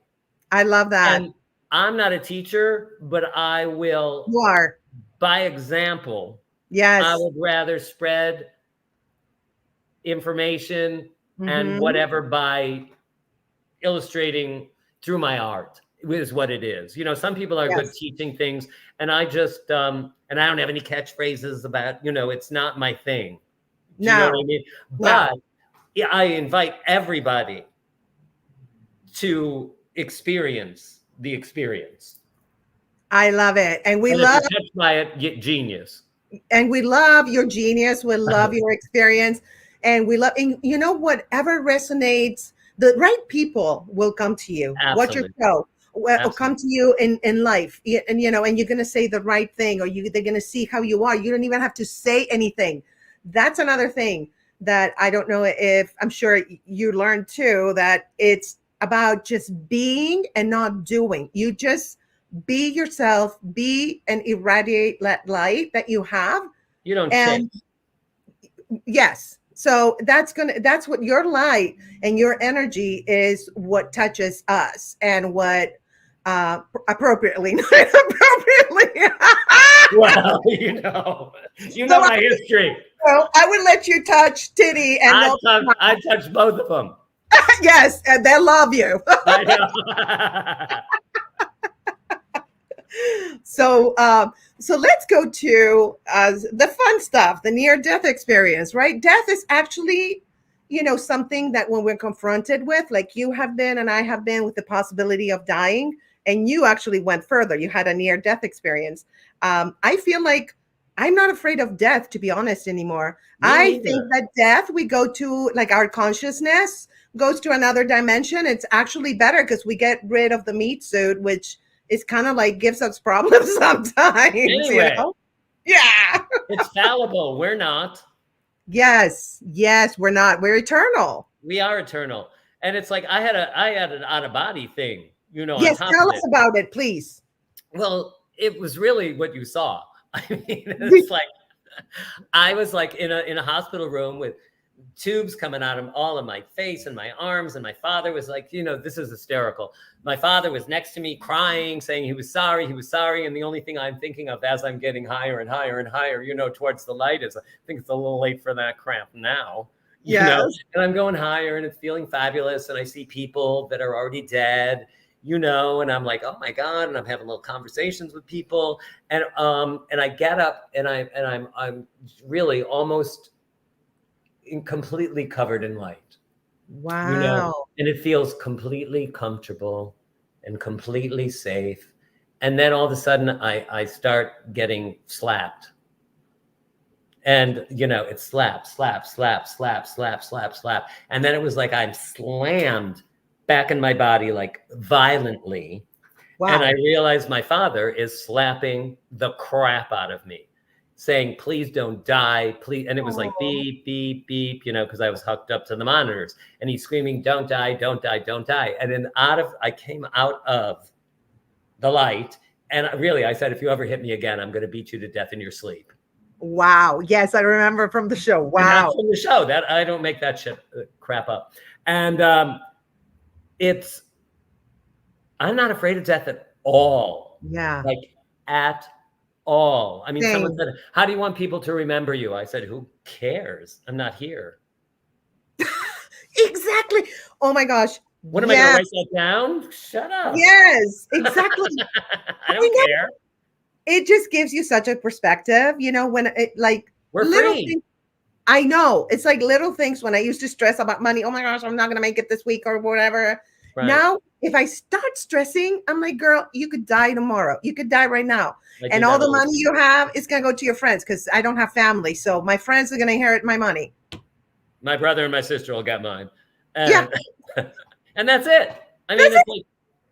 I love that. And I'm not a teacher, but I will, You are. by example, I Yes. would rather spread information and Hmm. whatever by illustrating through my art is what it is. Some people are good Yes. teaching things, and I just and I don't have any catchphrases about, it's not my thing. Do you know what I No. mean? No. But yeah, I invite everybody to experience the experience. I love it. And we And if love you're touched by it, get genius. your genius. We love your experience. And we love, and whatever resonates, the right people will come to you. Watch your Absolutely. show. Will come Absolutely. to you in life. And you're going to say the right thing, or they're going to see how you are. You don't even have to say anything. That's another thing that I don't know if I'm sure you learned too, that it's about just being and not doing. You just be yourself, be and irradiate that light that you have. You don't And chase. yes, so that's what your light and your energy is, what touches us, and what appropriately not appropriately. Well, So my history. I would let you touch Titty and no. I touched both of them. Yes, and they love you. I know. So let's go to the fun stuff, the near death experience, right? Death is actually, something that when we're confronted with, like you have been and I have been, with the possibility of dying, and you actually went further. You had a near death experience. I feel like I'm not afraid of death, to be honest, anymore. Me I think neither. that death, we go to, like, our consciousness goes to another dimension. It's actually better because we get rid of the meat suit, which is kind of like gives us problems sometimes, Anyway, Yeah. it's fallible. We're not. Yes. Yes. We're not. We're eternal. We are eternal. And it's like I had an out of body thing, on Yes. top Tell of us it. about it, please. Well, it was really what you saw. I mean, it's like I was like in a hospital room with tubes coming out of all of my face and my arms, and my father was like, this is hysterical. My father was next to me crying, saying he was sorry, and the only thing I'm thinking of as I'm getting higher and higher and higher, towards the light, is I think it's a little late for that cramp now. Yes. And I'm going higher and it's feeling fabulous, and I see people that are already dead, and I'm like, oh my God, and I'm having little conversations with people, and I get up, and I'm really almost completely covered in light, Wow. and it feels completely comfortable and completely safe. And then all of a sudden I start getting slapped, and it's slap, slap, slap, slap, slap, slap, slap. And then it was like I'm slammed back in my body, like violently. And I Wow. realized my father is slapping the crap out of me, saying, please don't die, please. And it was like Oh, beep, beep, beep, because I was hooked up to the monitors. And he's screaming, don't die, don't die, don't die. And then I came out of the light. And I said, if you ever hit me again, I'm going to beat you to death in your sleep. wow. Yes, I remember from the show. And that's Wow. from the show. That I don't make that shit crap up. And I'm not afraid of death at all. Yeah. Like at all. I mean, someone Same. said, how do you want people to remember you? I said, who cares? I'm not here. Exactly. Oh my gosh. What am I going to Yes. write that down? Shut up. Yes. Exactly. I don't care. it just gives you such a perspective, when it like We're little free. things. I know it's like little things when I used to stress about money. Oh my gosh, I'm not going to make it this week or whatever. Right. Now, if I start stressing, I'm like, girl, you could die tomorrow. You could die right now. I And do all that the all money you have is going to go to your friends because I don't have family. So my friends are going to inherit my money. My brother and my sister will get mine. Yeah. And that's it. I mean, That's it's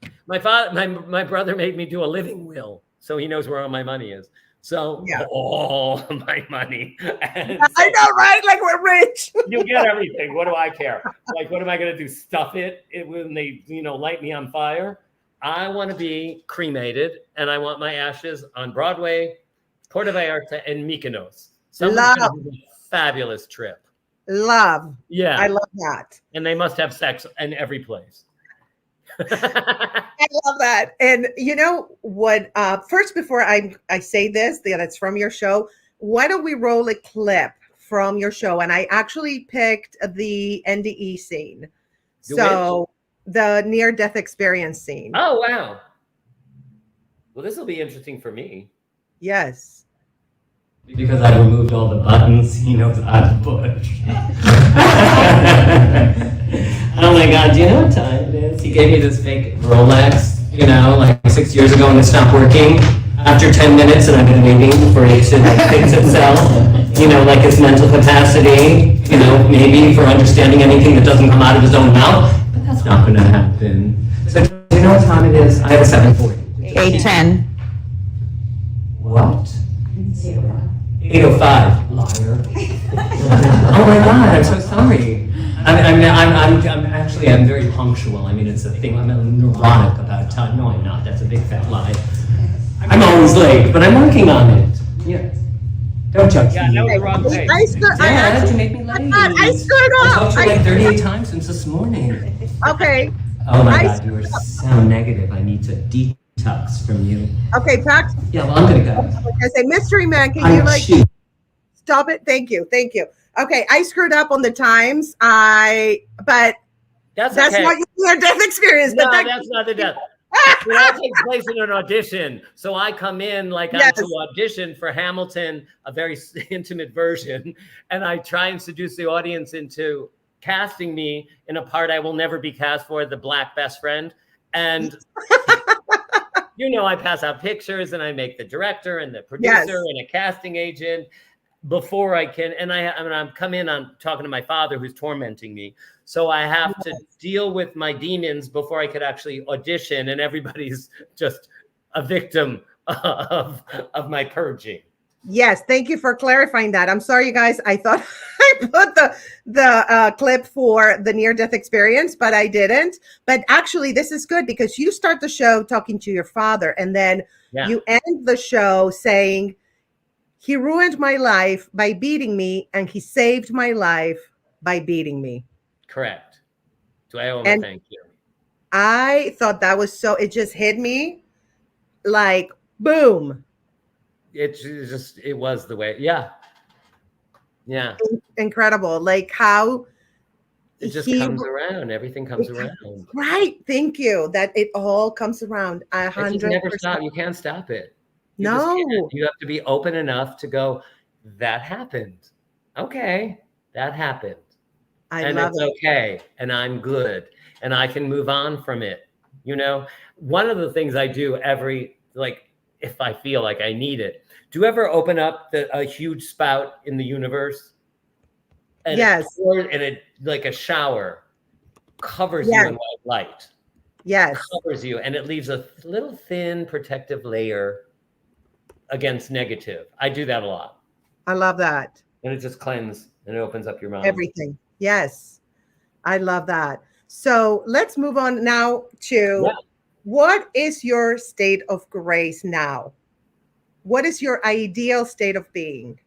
like my father, my brother made me do a living will, so he knows where all my money is. So Yeah. all my money. And I know, right? Like we're rich. you get everything. What do I care? Like, what am I going to do? Stuff it when they, light me on fire? I want to be cremated, and I want my ashes on Broadway, Puerto Vallarta, and Mykonos. Someone's going to do a fabulous trip. Love. Yeah. I love that. And they must have sex in every place. I love that. And you know what? First, before I say this, that's from your show, why don't we roll a clip from your show? And I actually picked the NDE scene. So the near-death experience scene. Oh, wow. Well, this will be interesting for me. Yes. Because I removed all the buttons, he knows I'm Bush. Oh my God, do you know what time it is? He gave me this fake Rolex, like 6 years ago, and it stopped working after 10 minutes, and I've been waiting for it to fix itself. Like its mental capacity, maybe for understanding anything that doesn't come out of his own mouth. But that's not going to happen. So do you know what time it is? I have a 7:40. 8:10. What? 8:05. Liar. Oh my God, I'm so sorry. I'm very punctual. I mean, it's a thing. I'm neurotic about time. No, I'm not. That's a big fat lie. I'm always late, but I'm working on it. Yeah. Don't judge me. No, the wrong thing. Dad, you make me late. I screwed up. I talked to you like 38 times since this morning. Okay. Oh my God, you are so negative. I need to detox from you. Okay, Pax. Yeah, well, I'm gonna go. I say, Mystery Man, can you stop it? Thank you. Okay, I screwed up on the times. But that's okay. not your death experience. No, but that's not the death. It all takes place in an audition. So I come in I'm to audition for Hamilton, a very intimate version, and I try and seduce the audience into casting me in a part I will never be cast for, the black best friend. And I pass out pictures, and I make the director and the producer and a casting agent before I can. And I'm come in on talking to my father who's tormenting me. So I have to deal with my demons before I could actually audition, and everybody's just a victim of my purging. Yes, thank you for clarifying that. I'm sorry, you guys. I thought I put the clip for the near-death experience, but I didn't. But actually, this is good because you start the show talking to your father, and then you end the show saying, he ruined my life by beating me, and he saved my life by beating me. Correct. Do I owe him a thank you? I thought that was it just hit me like boom. It was the way. Yeah. Incredible. Like how it just comes around. Everything comes around. Right. Thank you. That it all comes around. 100%. It never stop. You can't stop it. No. You have to be open enough to go, that happened. Okay. That happened. And it's okay. And I'm good. And I can move on from it. One of the things I do if I feel like I need it. Do you ever open up a huge spout in the universe? And it like a shower covers you in white light. Yes. Covers you, and it leaves a little thin protective layer against negative. I do that a lot. I love that. And it just cleanses and it opens up your mind. Everything. Yes. I love that. So let's move on now to what is your state of grace now? What is your ideal state of being?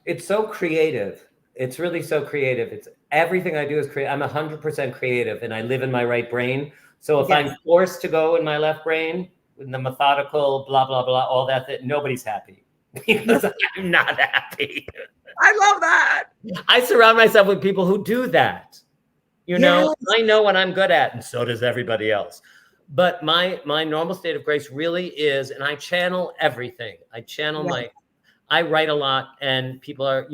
It's so creative. It's really so creative. It's everything I do is creative. I'm 100% creative, and I live in my right brain. So if I'm forced to go in my left brain with the methodical, blah, blah, blah, all that nobody's happy because I'm not happy. I love that. I surround myself with people who do that. I know what I'm good at, and so does everybody else. But my normal state of grace really is, and I channel everything. I channel I write a lot, and people are,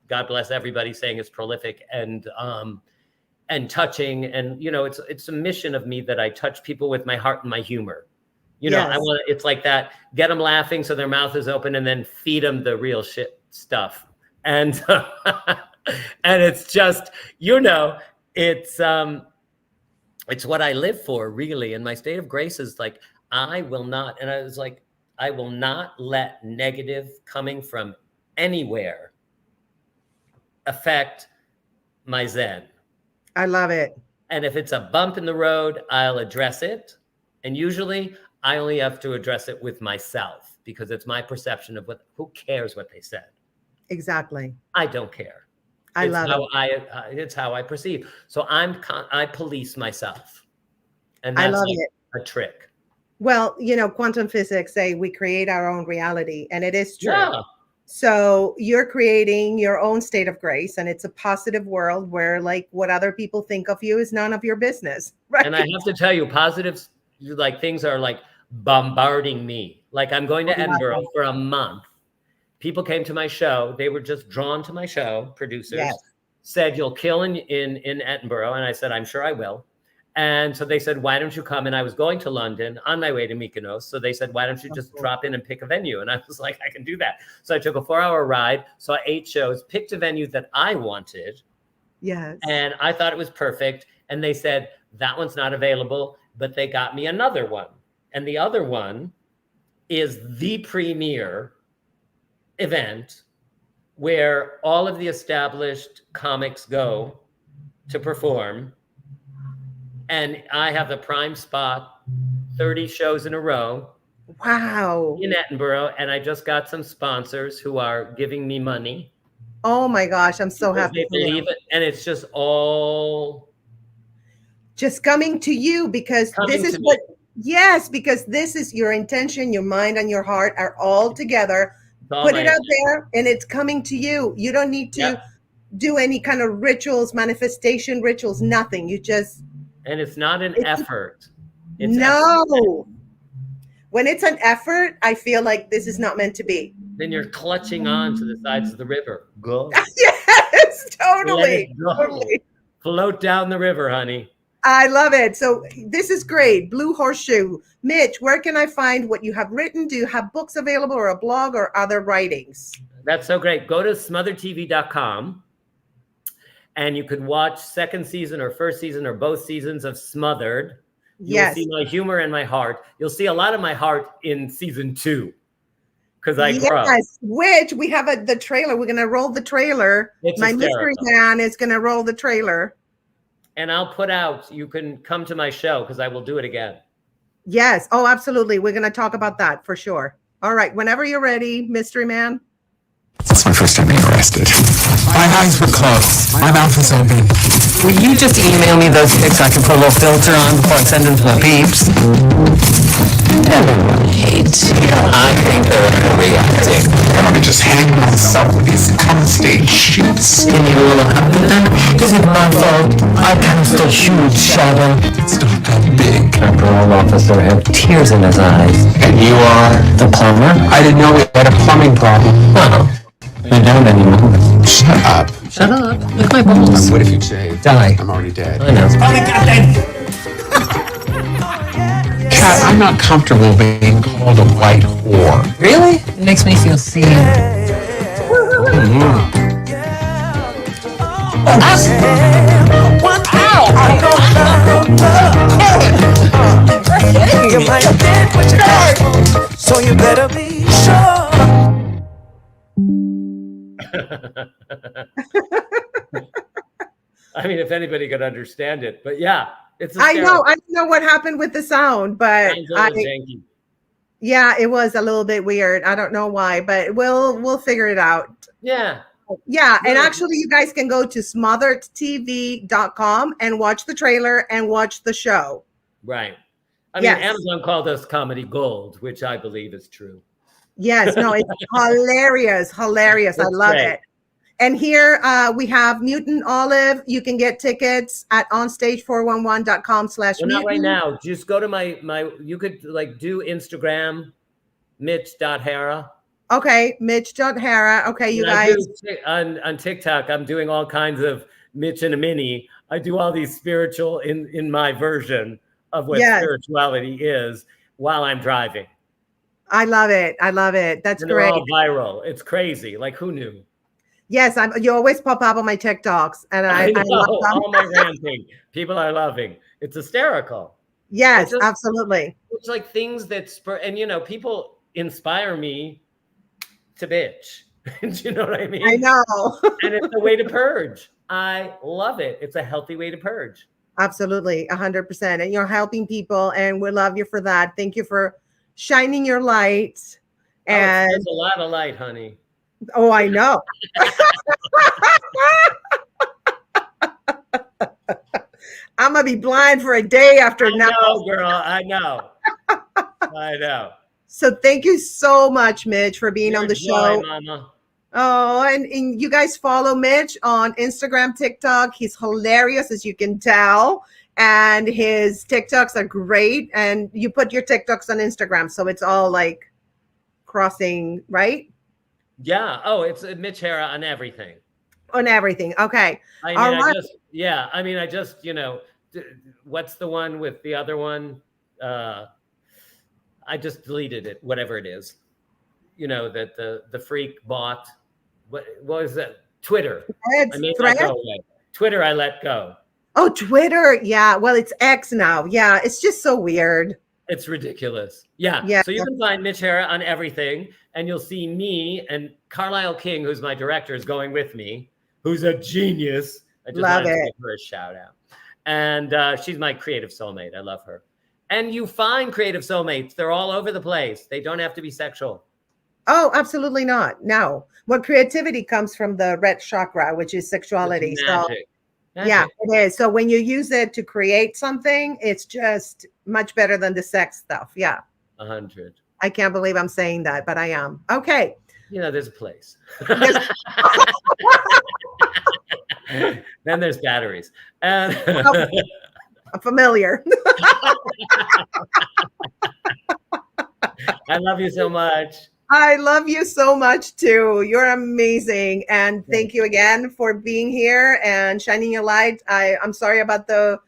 God bless everybody saying it's prolific and touching. And, it's a mission of me that I touch people with my heart and my humor. It's like that, get them laughing so their mouth is open, and then feed them the real shit stuff. And, and it's just, it's what I live for, really. And my state of grace is like, I will not let negative coming from anywhere affect my Zen. I love it. And if it's a bump in the road, I'll address it. And usually I only have to address it with myself, because it's my perception of who cares what they said. Exactly. I don't care. It's how I perceive. So I police myself, and that's a trick. Well, quantum physics say we create our own reality, and it is true. Yeah. So you're creating your own state of grace, and it's a positive world where, like, what other people think of you is none of your business. Right? And I have to tell you, positives, like, things are like bombarding me. Like, I'm going to Edinburgh for a month. People came to my show. They were just drawn to my show. Producers said, you'll kill in Edinburgh. And I said, I'm sure I will. And so they said, why don't you come? And I was going to London on my way to Mykonos. So they said, why don't you just drop in and pick a venue? And I was like, I can do that. So I took a 4-hour ride, saw 8 shows, picked a venue that I wanted. Yes. And I thought it was perfect. And they said, that one's not available, but they got me another one. And the other one is the premier event where all of the established comics go to perform. And I have the prime spot, 30 shows in a row. Wow. In Edinburgh. And I just got some sponsors who are giving me money. Oh my gosh, I'm so happy. They believe it. And it's just all just coming to you, because this is what, because this is your intention, your mind and your heart are all together. Put it out there, and it's coming to you. You don't need to do any kind of rituals, manifestation rituals, nothing. You just. And it's not an effort. It's no. When it's an effort, I feel like this is not meant to be. Then you're clutching on to the sides of the river. Go. Yes, totally. Totally. Float down the river, honey. I love it. So this is great. Blue Horseshoe. Mitch, where can I find what you have written? Do you have books available, or a blog, or other writings? That's so great. Go to smotheredtv.com, and you could watch second season or first season or both seasons of Smothered. You'll see my humor and my heart. You'll see a lot of my heart in season 2, because I grow. Yes, which we have the trailer. We're going to roll the trailer. My mystery man is going to roll the trailer. And I'll put out, you can come to my show, because I will do it again. Yes. Oh, absolutely. We're going to talk about that for sure. All right. Whenever you're ready, mystery man. That's my first time being arrested. My eyes were closed. My mouth was open. Will you just email me those pics so I can put a little filter on before I send them to my peeps? Everyone hates you. I think they're overreacting. I want to just hang myself with these on-stage shoots. Can you help with that? Is it my fault? I cast a huge shadow. It's not that big. Our parole officer had tears in his eyes. And you are? The plumber? I didn't know we had a plumbing problem. Well, I don't anymore. Shut up. Shut up. Look at my balls. What if you say, Die. I'm already dead? I know. Kat, I'm not comfortable being called a white whore. Really? It makes me feel seen. So you better be sure. I mean, if anybody could understand it, but yeah, it's. I know. I don't know what happened with the sound, but yeah, it was a little bit weird. I don't know why, but we'll figure it out. Yeah. Yeah, and actually, you guys can go to smotheredtv.com and watch the trailer and watch the show. Right. I mean, Amazon called us comedy gold, which I believe is true. Yes, no, it's hilarious. I love it. And here we have Mutant Olive. You can get tickets at onstage411.com/mutant. Well, not right now. Just go to my, you could like do Instagram, Mitch.Hara. Okay, Mitch.Hara. Okay, you guys. On TikTok, I'm doing all kinds of Mitch and a Mini. I do all these spiritual in my version of what spirituality is while I'm driving. I love it. I love it. That's and great. They're all viral. It's crazy. Like, who knew? Yes, you always pop up on my TikToks, and I love them. All my ranting. People are loving. It's hysterical. Yes, absolutely. It's like things that spur, and people inspire me to bitch. Do you know what I mean? I know. And it's a way to purge. I love it. It's a healthy way to purge. Absolutely, 100%. And you're helping people, and we love you for that. Thank you for shining your light. And there's a lot of light, honey. Oh, I know. I'm gonna be blind for a day after now. I know, girl. I know. I know. So thank you so much, Mitch, for being on the show. Mama. Oh, and you guys follow Mitch on Instagram, TikTok. He's hilarious, as you can tell. And his TikToks are great. And you put your TikToks on Instagram, so it's all like crossing, right? Yeah. Oh, it's Mitch Hara on everything. On everything. Okay. I mean, I just, what's the one with the other one? I just deleted it, whatever it is. That the freak bought. What was that? Twitter. I made that go away. Twitter, I let go. Oh, Twitter. Yeah. Well, it's X now. Yeah. It's just so weird. It's ridiculous. Yeah. So you can find Mitch Hara on everything, and you'll see me and Carlisle King, who's my director, is going with me, who's a genius. I just wanted to give her a shout out. And she's my creative soulmate. I love her. And you find creative soulmates. They're all over the place. They don't have to be sexual. Oh, absolutely not. No. Well, creativity comes from the red chakra, which is sexuality. Magic. Yeah, it is. So when you use it to create something, it's just much better than the sex stuff. Yeah. 100. I can't believe I'm saying that, but I am. Okay. There's a place. Then there's batteries. And I'm familiar. I love you so much. I love you so much too. You're amazing. And thank you again for being here and shining your light. I'm sorry about the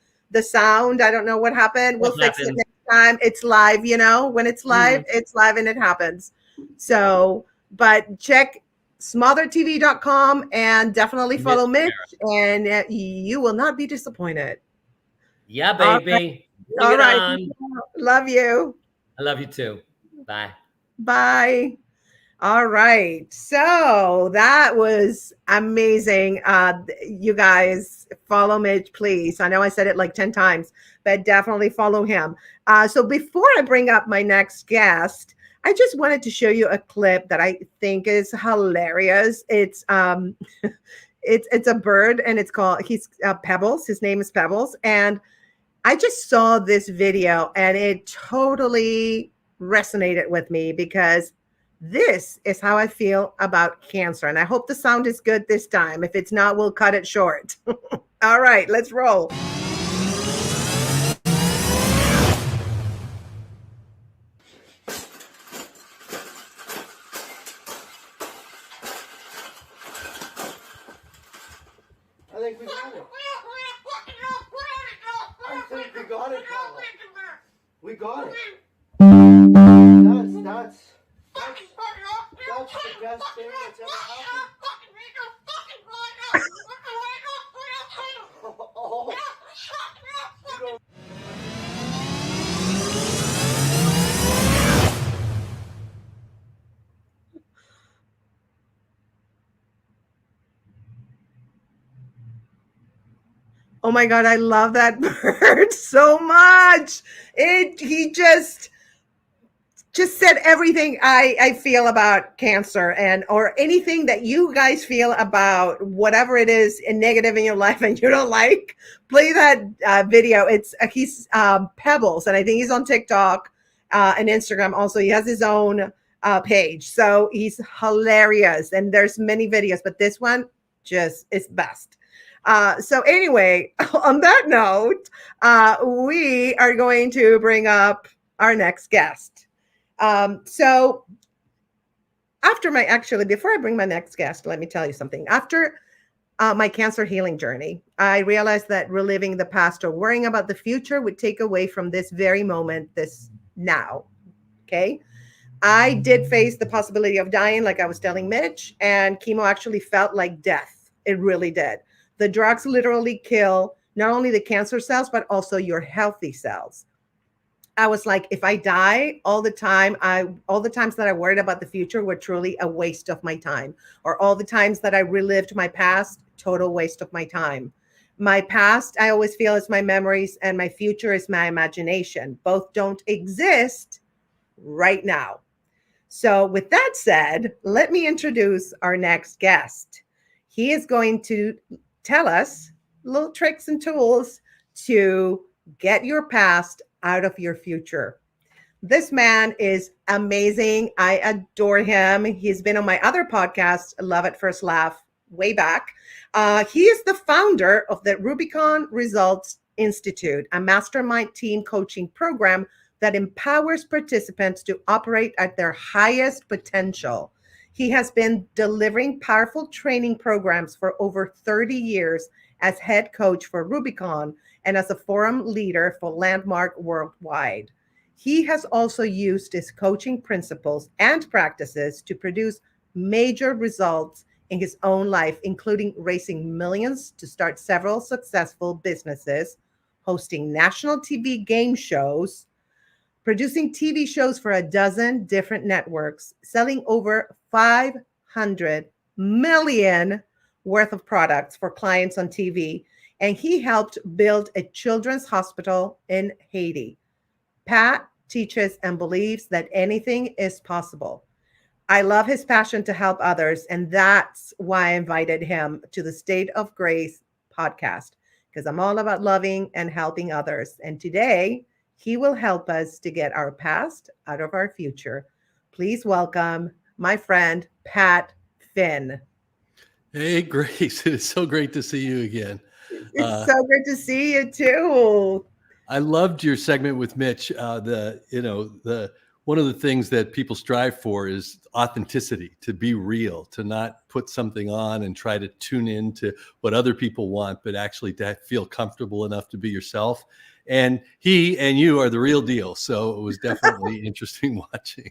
sound. I don't know what happened. We'll fix it next time. It's live, when it's live, it's live and it happens. So, but check smotheredtv.com and definitely follow Mitch, and you will not be disappointed. Yeah, baby. All right. Love you. I love you too. Bye. Bye. All right. So that was amazing. You guys follow Mitch, please. I know I said it like 10 times, but definitely follow him. So before I bring up my next guest, I just wanted to show you a clip that I think is hilarious. It's it's a bird, and he's Pebbles. His name is Pebbles. And I just saw this video and it totally resonated with me, because this is how I feel about cancer. And I hope the sound is good this time. If it's not, we'll cut it short. All right, let's roll. I think we got it. I think we got it, Carla. We got it. That's the best thing that's ever happened. Oh. You don't... Oh my God, I love that bird so much. He just said everything I feel about cancer, or anything that you guys feel about whatever it is negative in your life and you don't like. Play that video. He's Pebbles, and I think he's on TikTok and Instagram. Also, he has his own page. So he's hilarious, and there's many videos, but this one, just it's best. So anyway, on that note, we are going to bring up our next guest. So before I bring my next guest, let me tell you something. After my cancer healing journey, I realized that reliving the past or worrying about the future would take away from this very moment, this now. Okay. I did face the possibility of dying, like I was telling Mitch, and chemo actually felt like death. It really did. The drugs literally kill not only the cancer cells, but also your healthy cells. I was like, if I die all the times that I worried about the future were truly a waste of my time, or all the times that I relived my past, total waste of my time. My past, I always feel, is my memories, and my future is my imagination. Both don't exist right now. So with that said, let me introduce our next guest. He is going to tell us little tricks and tools to get your past out of your future. This man is amazing. I adore him. He's been on my other podcast, Love at First Laugh, way back. He is the founder of the Rubicon Results Institute, a mastermind team coaching program that empowers participants to operate at their highest potential. He has been delivering powerful training programs for over 30 years as head coach for Rubicon and as a forum leader for Landmark Worldwide. He has also used his coaching principles and practices to produce major results in his own life, including raising millions to start several successful businesses, hosting national TV game shows, producing TV shows for a dozen different networks, selling over 500 million worth of products for clients on TV, and he helped build a children's hospital in Haiti. Pat teaches and believes that anything is possible. I love his passion to help others, and that's why I invited him to the State of Grace podcast, because I'm all about loving and helping others. And today, he will help us to get our past out of our future. Please welcome my friend, Pat Finn. Hey, Grace. It is so great to see you again. It's so good to see you too. I loved your segment with Mitch. One of the things that people strive for is authenticity, to be real, to not put something on and try to tune into what other people want, but actually to feel comfortable enough to be yourself. And he and you are the real deal. So it was definitely interesting watching.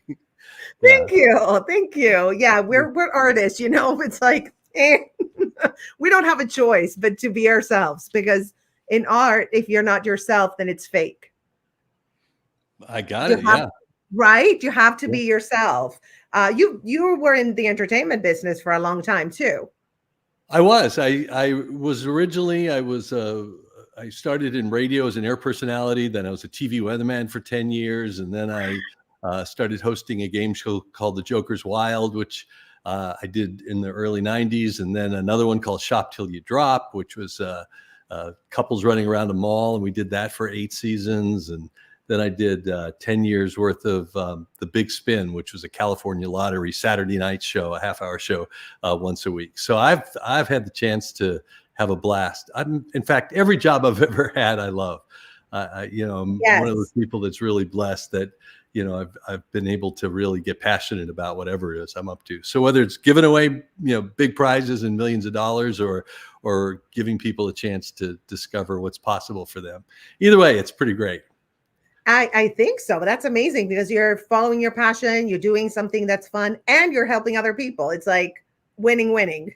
Thank you. Yeah, we're artists, it's like we don't have a choice but to be ourselves, because in art, if you're not yourself, then it's fake. I got it. Yeah. Right? You have to be yourself. You were in the entertainment business for a long time too. I was. I was originally, I started in radio as an air personality. Then I was a TV weatherman for 10 years. And then I started hosting a game show called The Joker's Wild, which I did in the early 90s. And then another one called Shop Till You Drop, which was couples running around a mall. And we did that for 8 seasons. And then I did 10 years worth of The Big Spin, which was a California lottery Saturday night show, a half-hour show once a week. So I've had the chance to have a blast. In fact, every job I've ever had, I love. I'm one of those people that's really blessed that, I've been able to really get passionate about whatever it is I'm up to. So whether it's giving away, big prizes and millions of dollars, or giving people a chance to discover what's possible for them, either way, it's pretty great. I think so. That's amazing, because you're following your passion, you're doing something that's fun, and you're helping other people. It's like winning.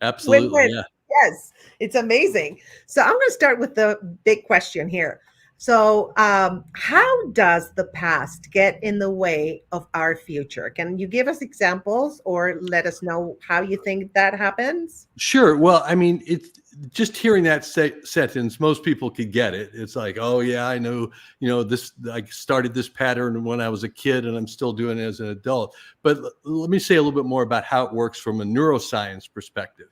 Absolutely. Win-win. Yeah. Yes, it's amazing. So I'm going to start with the big question here. So how does the past get in the way of our future? Can you give us examples or let us know how you think that happens? Sure. Well, I mean, it's just hearing that sentence, most people could get it. It's like, oh yeah, I know, this, I started this pattern when I was a kid and I'm still doing it as an adult. But let me say a little bit more about how it works from a neuroscience perspective.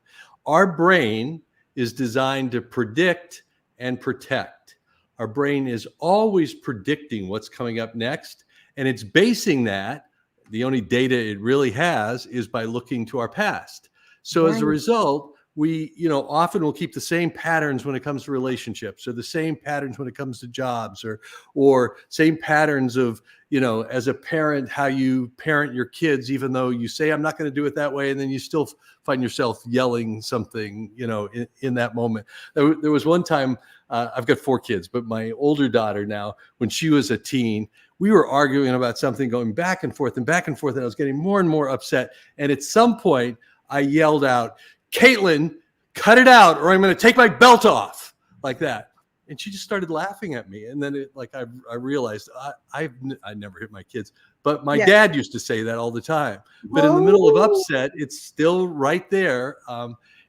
Our brain is designed to predict and protect. Our brain is always predicting what's coming up next. And it's basing that, the only data it really has is by looking to our past. So as a Right. result, we, often will keep the same patterns when it comes to relationships, or the same patterns when it comes to jobs, or same patterns of, as a parent, how you parent your kids, even though you say, I'm not going to do it that way. And then you still find yourself yelling something, in that moment. There was one time, I've got 4 kids, but my older daughter now, when she was a teen, we were arguing about something, going back and forth and back and forth. And I was getting more and more upset. And at some point I yelled out, Caitlin, cut it out, or I'm going to take my belt off, like that. And she just started laughing at me. And then I realized I never hit my kids, but my dad used to say that all the time. But in the middle of upset, it's still right there.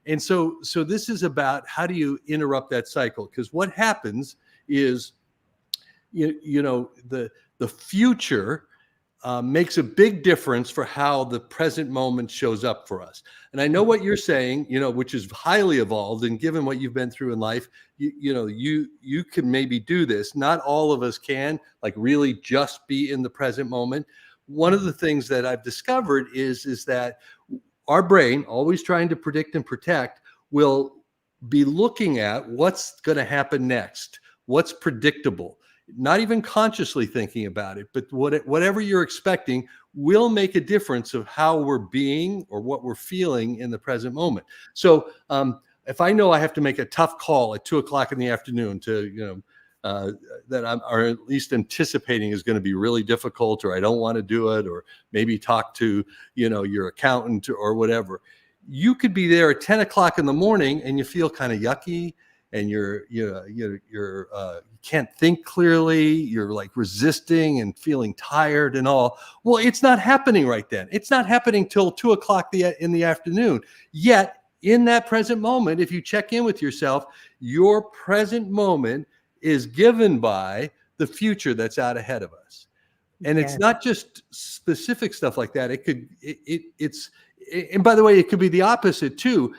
And so this is about, how do you interrupt that cycle? Because what happens is, the future makes a big difference for how the present moment shows up for us. And I know what you're saying, which is highly evolved, and given what you've been through in life, you can maybe do this. Not all of us can, like, really just be in the present moment. One of the things that I've discovered is that our brain, always trying to predict and protect, will be looking at what's going to happen next, what's predictable. Not even consciously thinking about it, but whatever you're expecting will make a difference of how we're being or what we're feeling in the present moment. So if I know I have to make a tough call at 2:00 in the afternoon to, that I'm, or at least anticipating is going to be really difficult, or I don't want to do it, or maybe talk to, your accountant or whatever, you could be there at 10:00 in the morning and you feel kind of yucky, and you can't think clearly. You're like resisting and feeling tired and all. Well, it's not happening right then. It's not happening till 2:00 in the afternoon. Yet in that present moment, if you check in with yourself, your present moment is given by the future that's out ahead of us. And it's not just specific stuff like that. It's, and by the way, it could be the opposite too.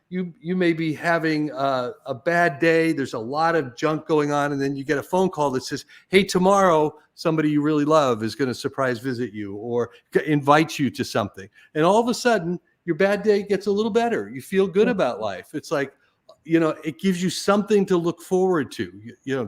You may be having a bad day. There's a lot of junk going on. And then you get a phone call that says, hey, tomorrow, somebody you really love is going to surprise visit you or invite you to something. And all of a sudden, your bad day gets a little better. You feel good about life. It's like, it gives you something to look forward to.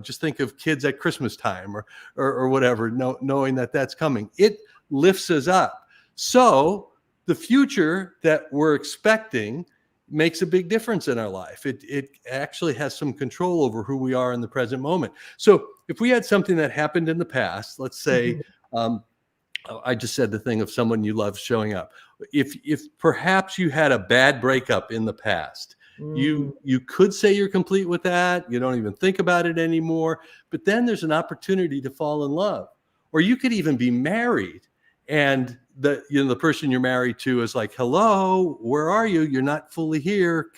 Just think of kids at Christmas time or whatever, knowing that that's coming. It lifts us up. So the future that we're expecting makes a big difference in our life. It actually has some control over who we are in the present moment. So if we had something that happened in the past, let's say, I just said the thing of someone you love showing up. If perhaps you had a bad breakup in the past, you could say you're complete with that. You don't even think about it anymore. But then there's an opportunity to fall in love. Or you could even be married, and the person you're married to is like, hello, where are you? You're not fully here.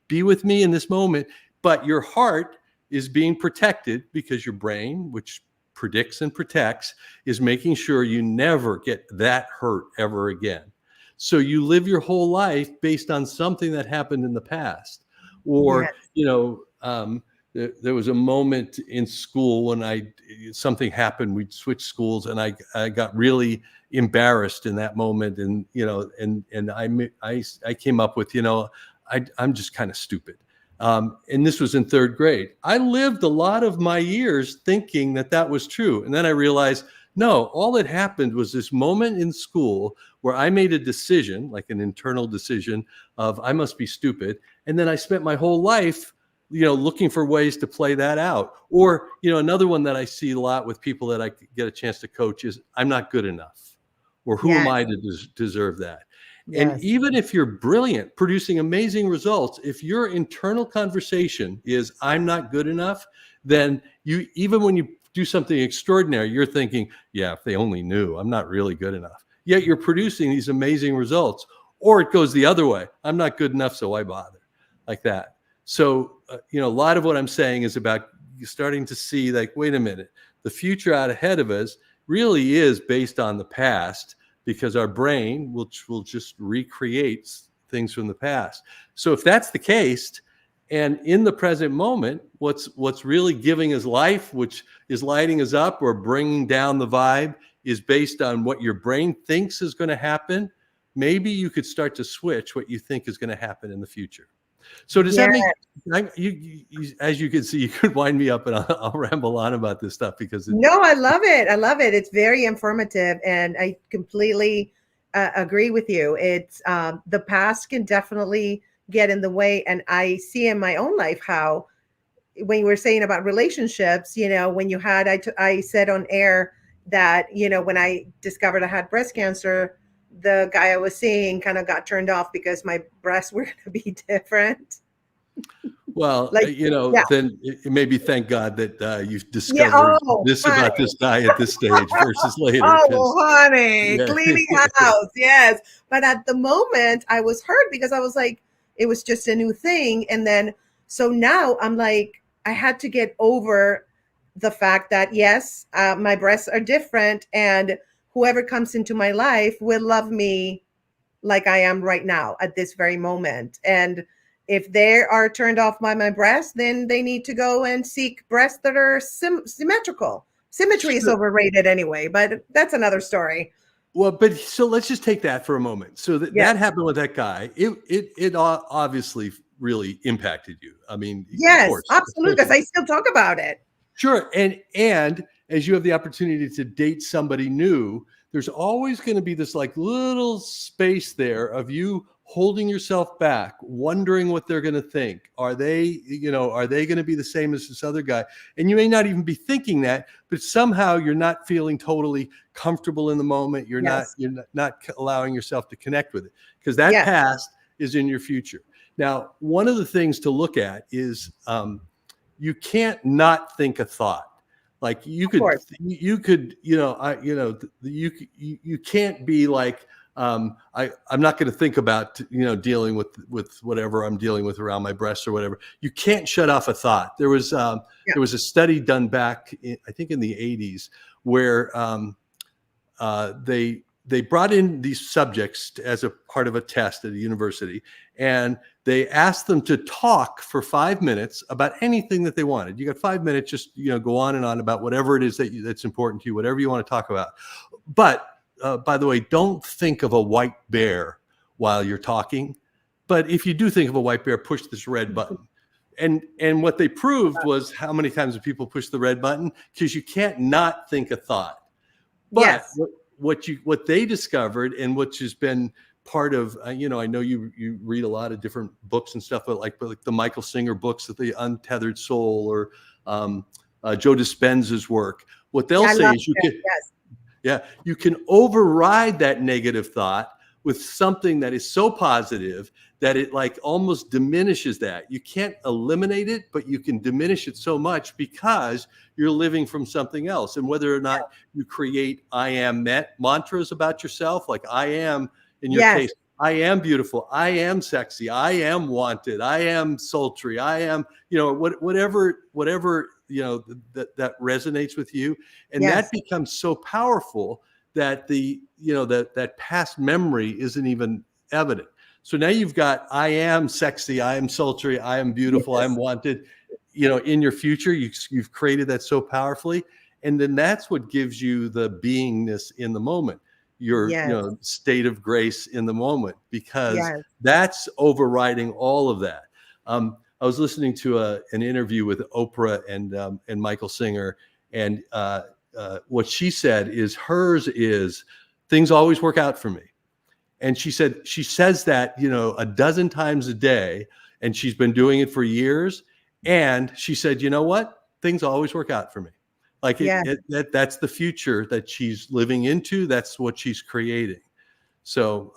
Be with me in this moment. But your heart is being protected because your brain, which predicts and protects, is making sure you never get that hurt ever again. So you live your whole life based on something that happened in the past. Or, there was a moment in school when something happened, we'd switched schools, and I got really embarrassed in that moment. And, and I came up with, I'm just kind of stupid. And this was in 3rd grade. I lived a lot of my years thinking that was true. And then I realized, no, all that happened was this moment in school where I made a decision, like an internal decision of, I must be stupid. And then I spent my whole life, looking for ways to play that out. Or, another one that I see a lot with people that I get a chance to coach is, I'm not good enough. Or who am I to deserve that? Yes. And even if you're brilliant, producing amazing results, if your internal conversation is, I'm not good enough, then even when you do something extraordinary, you're thinking, yeah, if they only knew, I'm not really good enough. Yet you're producing these amazing results. Or it goes the other way. I'm not good enough, so why bother? Like that. So, a lot of what I'm saying is about starting to see, like, wait a minute, the future out ahead of us really is based on the past, because our brain will just recreate things from the past. So if that's the case, and in the present moment, what's really giving us life, which is lighting us up or bringing down the vibe, is based on what your brain thinks is going to happen maybe you could start to switch what you think is going to happen in the future. So does Yeah. that make you, as you can see, you could wind me up and I'll ramble on about this stuff because No, I love it. I love it. It's very informative, and I completely agree with you. It's the past can definitely get in the way, and I see in my own life how when you were saying about relationships, when you had, I said on air that, when I discovered I had breast cancer, the guy I was seeing kind of got turned off because my breasts were going to be different. well, Like, yeah. then maybe thank God that you've Yeah. discovered Oh, this honey. about this guy at this stage versus later. Oh, honey, Yeah. cleaning house. Yes. But at the moment I was hurt because I was like, it was just a new thing. And then, so now I'm like, I had to get over the fact that, yes, my breasts are different, and whoever comes into my life will love me like I am right now at this very moment. And if they are turned off by my breasts, then they need to go and seek breasts that are symmetrical. Symmetry is Sure. overrated anyway, but that's another story. Well, but so let's just take that for a moment. So Yes. that happened with that guy. It obviously really impacted you. I mean, of Yes, course, absolutely. of course. Because I still talk about it. Sure. And as you have the opportunity to date somebody new, there's always going to be this like little space there of you holding yourself back, wondering what they're going to think. Are they going to be the same as this other guy? And you may not even be thinking that, but somehow you're not feeling totally comfortable in the moment. You're Yes. not allowing yourself to connect with it, because that Yes. past is in your future. Now, one of the things to look at is you can't not think a thought. Like you could, you can't be like, I'm not going to think about, dealing with whatever I'm dealing with around my breasts or whatever. You can't shut off a thought. There was a study done back, I think in the 80s, where they brought in these subjects as a part of a test at a university, and they asked them to talk for 5 minutes about anything that they wanted. You got 5 minutes, just go on and on about whatever it is that's important to you, whatever you want to talk about. But by the way, don't think of a white bear while you're talking. But if you do think of a white bear, push this red button. And what they proved was how many times do people push the red button? Because you can't not think a thought. But Yes. what they discovered, and which has been part of, I know you read a lot of different books and stuff, but like the Michael Singer books, The Untethered Soul, or Joe Dispenza's work. What they'll say is you can override that negative thought with something that is so positive that it like almost diminishes that. You can't eliminate it, but you can diminish it so much because you're living from something else. And whether or not you create I am mantras about yourself, like I am, in your case, I am beautiful, I am sexy, I am wanted, I am sultry, I am, whatever that resonates with you. And that becomes so powerful that that past memory isn't even evident. So now you've got I am sexy, I am sultry, I am beautiful, I am wanted, in your future. You've created that so powerfully. And then that's what gives you the beingness in the moment, your state of grace in the moment, because that's overriding all of that. I was listening to an interview with Oprah and Michael Singer, and what she said is hers is things always work out for me. And she says that, a dozen times a day, and she's been doing it for years. And she said, you know what? Things always work out for me. Like that's the future that she's living into. That's what she's creating. So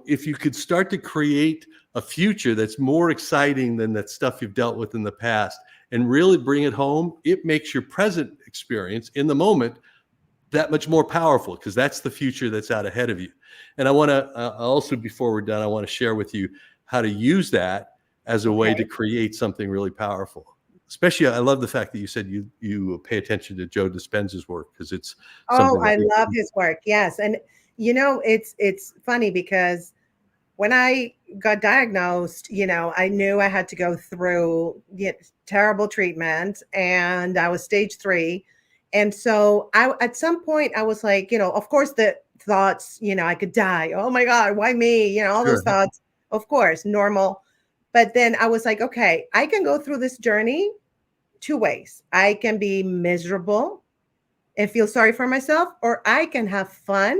if you could start to create a future that's more exciting than that stuff you've dealt with in the past and really bring it home, it makes your present experience in the moment that much more powerful, because that's the future that's out ahead of you. And I want to also, before we're done, I want to share with you how to use that as a way to create something really powerful. Especially, I love the fact that you said you pay attention to Joe Dispenza's work, because it's something I love his work. Yes. And it's funny because when I got diagnosed, I knew I had to go through terrible treatment, and I was stage 3. And so at some point I was like, of course the thoughts, I could die. Oh my God, why me? All those Sure. thoughts, of course, normal. But then I was like, okay, I can go through this journey two ways. I can be miserable and feel sorry for myself, or I can have fun,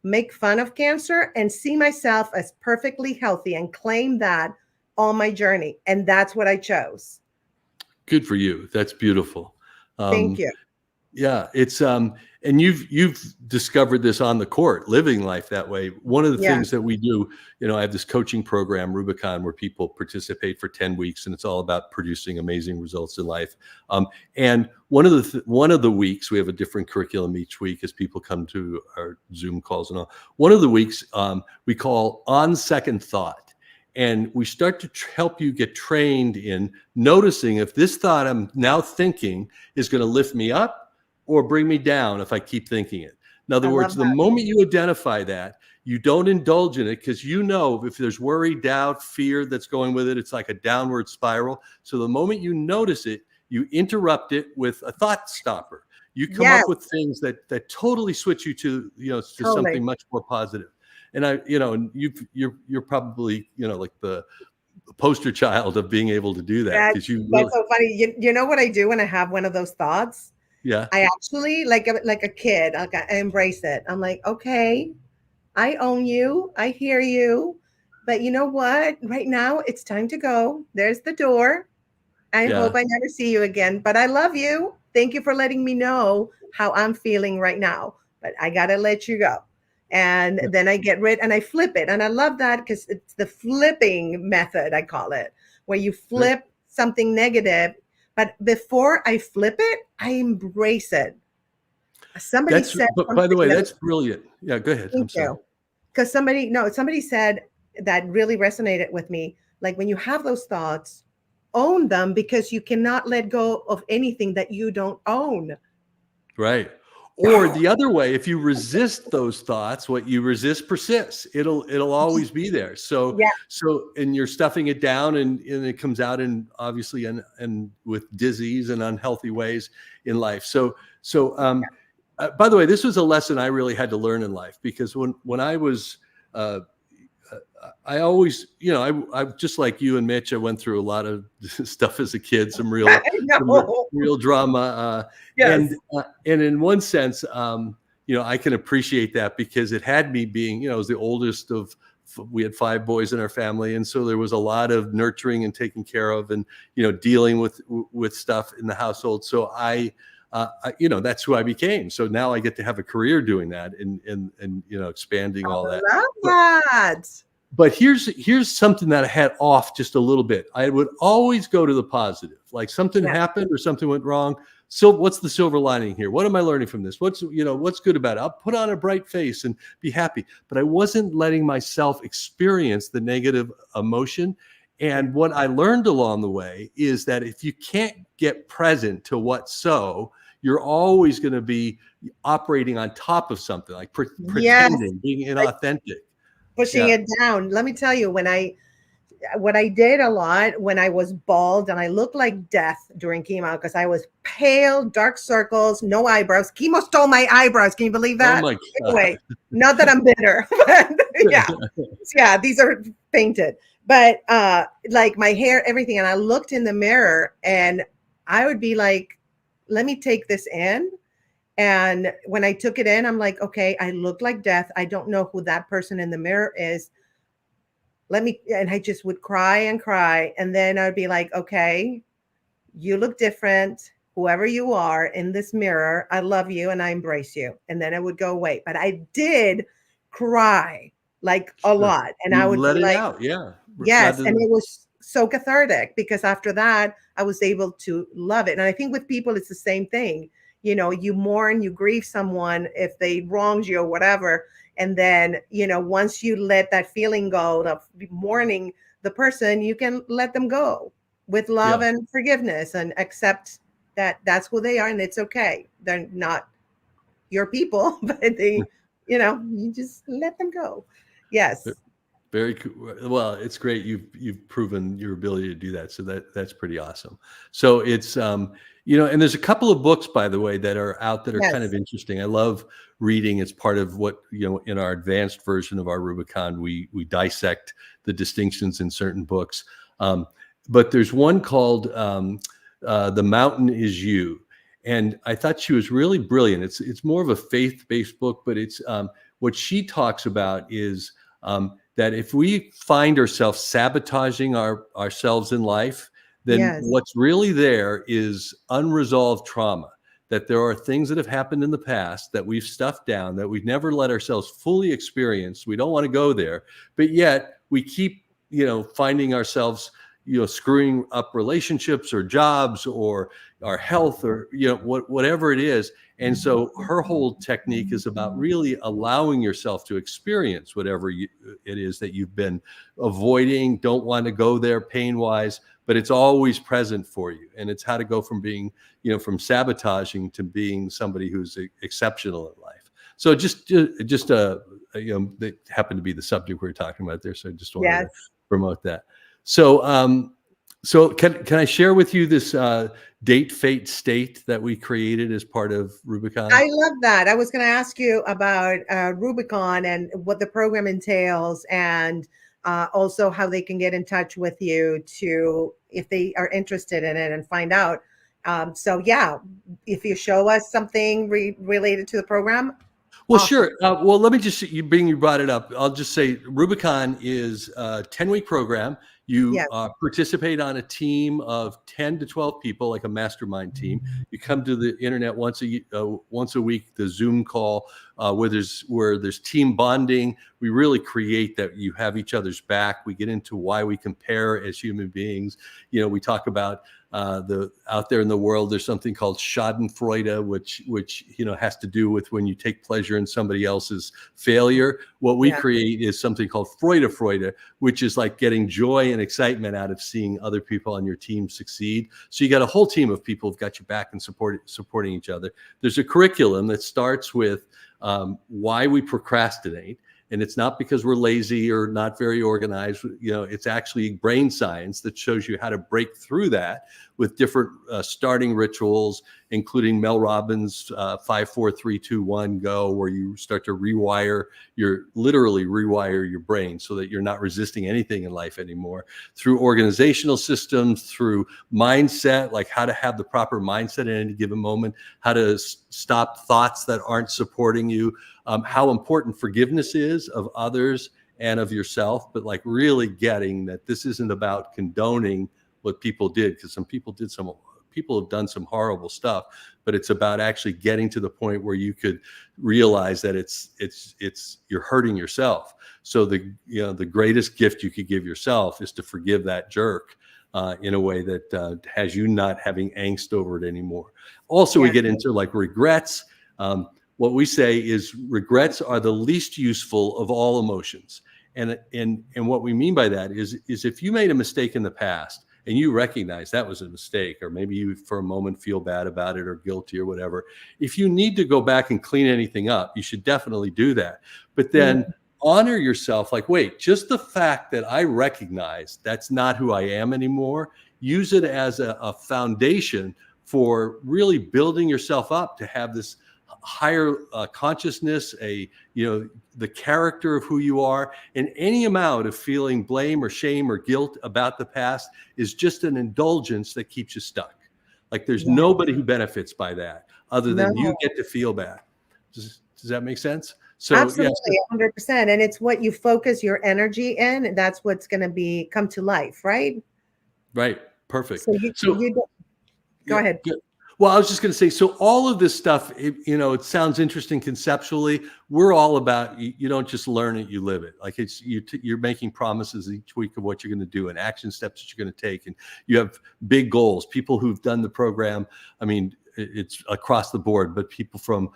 make fun of cancer, and see myself as perfectly healthy and claim that on my journey. And that's what I chose. Good for you. That's beautiful. Thank you. Yeah, it's and you've discovered this on the court, living life that way. One of the things that we do, I have this coaching program, Rubicon, where people participate for 10 weeks, and it's all about producing amazing results in life. And one of the weeks, we have a different curriculum each week as people come to our Zoom calls and all. One of the weeks we call On Second Thought. And we start to help you get trained in noticing if this thought I'm now thinking is going to lift me up or bring me down if I keep thinking it. In other words, the moment you identify that, you don't indulge in it because if there's worry, doubt, fear that's going with it, it's like a downward spiral. So the moment you notice it, you interrupt it with a thought stopper. You come up with things that totally switch you to something much more positive. And you're probably like the poster child of being able to do that because that's so funny. You know what I do when I have one of those thoughts? Yeah. I actually like a kid. I embrace it. I'm like, okay, I own you. I hear you. But you know what? Right now it's time to go. There's the door. I hope I never see you again. But I love you. Thank you for letting me know how I'm feeling right now. But I gotta let you go. And then I get rid and I flip it. And I love that because it's the flipping method, I call it, where you flip something negative. But before I flip it, I embrace it. Somebody said, by the way, that's brilliant. Yeah, go ahead. I'm sorry. Because somebody said that really resonated with me. Like when you have those thoughts, own them because you cannot let go of anything that you don't own. Right. Or the other way, if you resist those thoughts, what you resist persists. It'll always be there. So and you're stuffing it down and it comes out in obviously and with disease and unhealthy ways in life. So by the way, this was a lesson I really had to learn in life because when I was I always, I just like you and Mitch, I went through a lot of stuff as a kid, some real drama. And in one sense, I can appreciate that because it had me being, I was the oldest we had 5 boys in our family. And so there was a lot of nurturing and taking care of and, dealing with stuff in the household. So that's who I became. So now I get to have a career doing that and expanding all that. I love that. But here's something that I had off just a little bit. I would always go to the positive, like something happened or something went wrong. So what's the silver lining here? What am I learning from this? What's good about it? I'll put on a bright face and be happy. But I wasn't letting myself experience the negative emotion. And what I learned along the way is that if you can't get present to what's so, you're always going to be operating on top of something like pretending, being inauthentic. Pushing it down. Let me tell you, what I did a lot when I was bald and I looked like death during chemo because I was pale, dark circles, no eyebrows. Chemo stole my eyebrows. Can you believe that? Oh my God. Anyway, not that I'm bitter, but these are painted. But like my hair, everything. And I looked in the mirror and I would be like, let me take this in. And when I took it in, I'm like, okay, I look like death. I don't know who that person in the mirror is. And I just would cry and cry. And then I'd be like, okay, you look different. Whoever you are in this mirror, I love you and I embrace you. And then it would go away. But I did cry like a lot. And I would let be it like, out. Yeah. Yes. And it was so cathartic because after that, I was able to love it. And I think with people, it's the same thing. You mourn, you grieve someone if they wronged you or whatever. And then, once you let that feeling go of mourning the person, you can let them go with love and forgiveness and accept that that's who they are. And it's okay. They're not your people, but you just let them go. Yes. Very cool. Well, it's great. You've proven your ability to do that. So that's pretty awesome. So it's and there's a couple of books, by the way, that are out that are kind Yes. of interesting. I love reading. It's part of what, in our advanced version of our Rubicon, we dissect the distinctions in certain books. But there's one called The Mountain Is You. And I thought she was really brilliant. It's more of a faith-based book, but it's what she talks about is that if we find ourselves sabotaging ourselves in life, then Yes. what's really there is unresolved trauma. That there are things that have happened in the past that we've stuffed down, that we've never let ourselves fully experience. We don't want to go there, but yet we keep, finding ourselves, screwing up relationships or jobs or our health or, whatever it is. And so her whole technique is about really allowing yourself to experience whatever it is that you've been avoiding, don't want to go there pain-wise, but it's always present for you. And it's how to go from being, from sabotaging to being somebody who's exceptional in life. So just that happened to be the subject we were talking about there. So I just wanted to promote that. So, so can I share with you this date, fate, state that we created as part of Rubicon? I love that. I was going to ask you about Rubicon and what the program entails, and also how they can get in touch with you if they are interested in it and find out. So yeah, if you show us something related to the program. Well, sure. Well, let me just, you brought it up. I'll just say Rubicon is a 10-week program. You participate on a team of 10 to 12 people, like a mastermind team. You come to the internet once a week, the Zoom call, where there's team bonding. We really create that you have each other's back. We get into why we compare as human beings. We talk about out there in the world, there's something called Schadenfreude, which has to do with when you take pleasure in somebody else's failure. What we create is something called Freude, which is like getting joy and excitement out of seeing other people on your team succeed. So you got a whole team of people who've got your back and supporting each other. There's a curriculum that starts with why we procrastinate. And it's not because we're lazy or not very organized. It's actually brain science that shows you how to break through that with different starting rituals, including Mel Robbins' 5, 4, 3, 2, 1, go, where you start to literally rewire your brain so that you're not resisting anything in life anymore. Through organizational systems, through mindset, like how to have the proper mindset at any given moment, how to stop thoughts that aren't supporting you, how important forgiveness is of others and of yourself, but like really getting that this isn't about condoning what people did, because some people have done some horrible stuff, but it's about actually getting to the point where you could realize that you're hurting yourself. So the greatest gift you could give yourself is to forgive that jerk in a way that has you not having angst over it anymore. Also, we get into like regrets. What we say is regrets are the least useful of all emotions. And what we mean by that is if you made a mistake in the past and you recognize that was a mistake, or maybe you for a moment feel bad about it or guilty or whatever, if you need to go back and clean anything up, you should definitely do that. But then honor yourself, like, wait, just the fact that I recognize that's not who I am anymore, use it as a foundation for really building yourself up to have this higher consciousness, the character of who you are. And any amount of feeling blame or shame or guilt about the past is just an indulgence that keeps you stuck. Like there's nobody who benefits by that other than you get to feel bad. Does that make sense? So absolutely, 100%. And it's what you focus your energy in, and that's what's going to come to life, right? Right. Perfect. So go ahead. Good. Well, I was just going to say, so all of this stuff, it sounds interesting conceptually. We're all about, you don't just learn it, you live it. Like you're making promises each week of what you're going to do and action steps that you're going to take. And you have big goals. People who've done the program, I mean, it's across the board, but people from,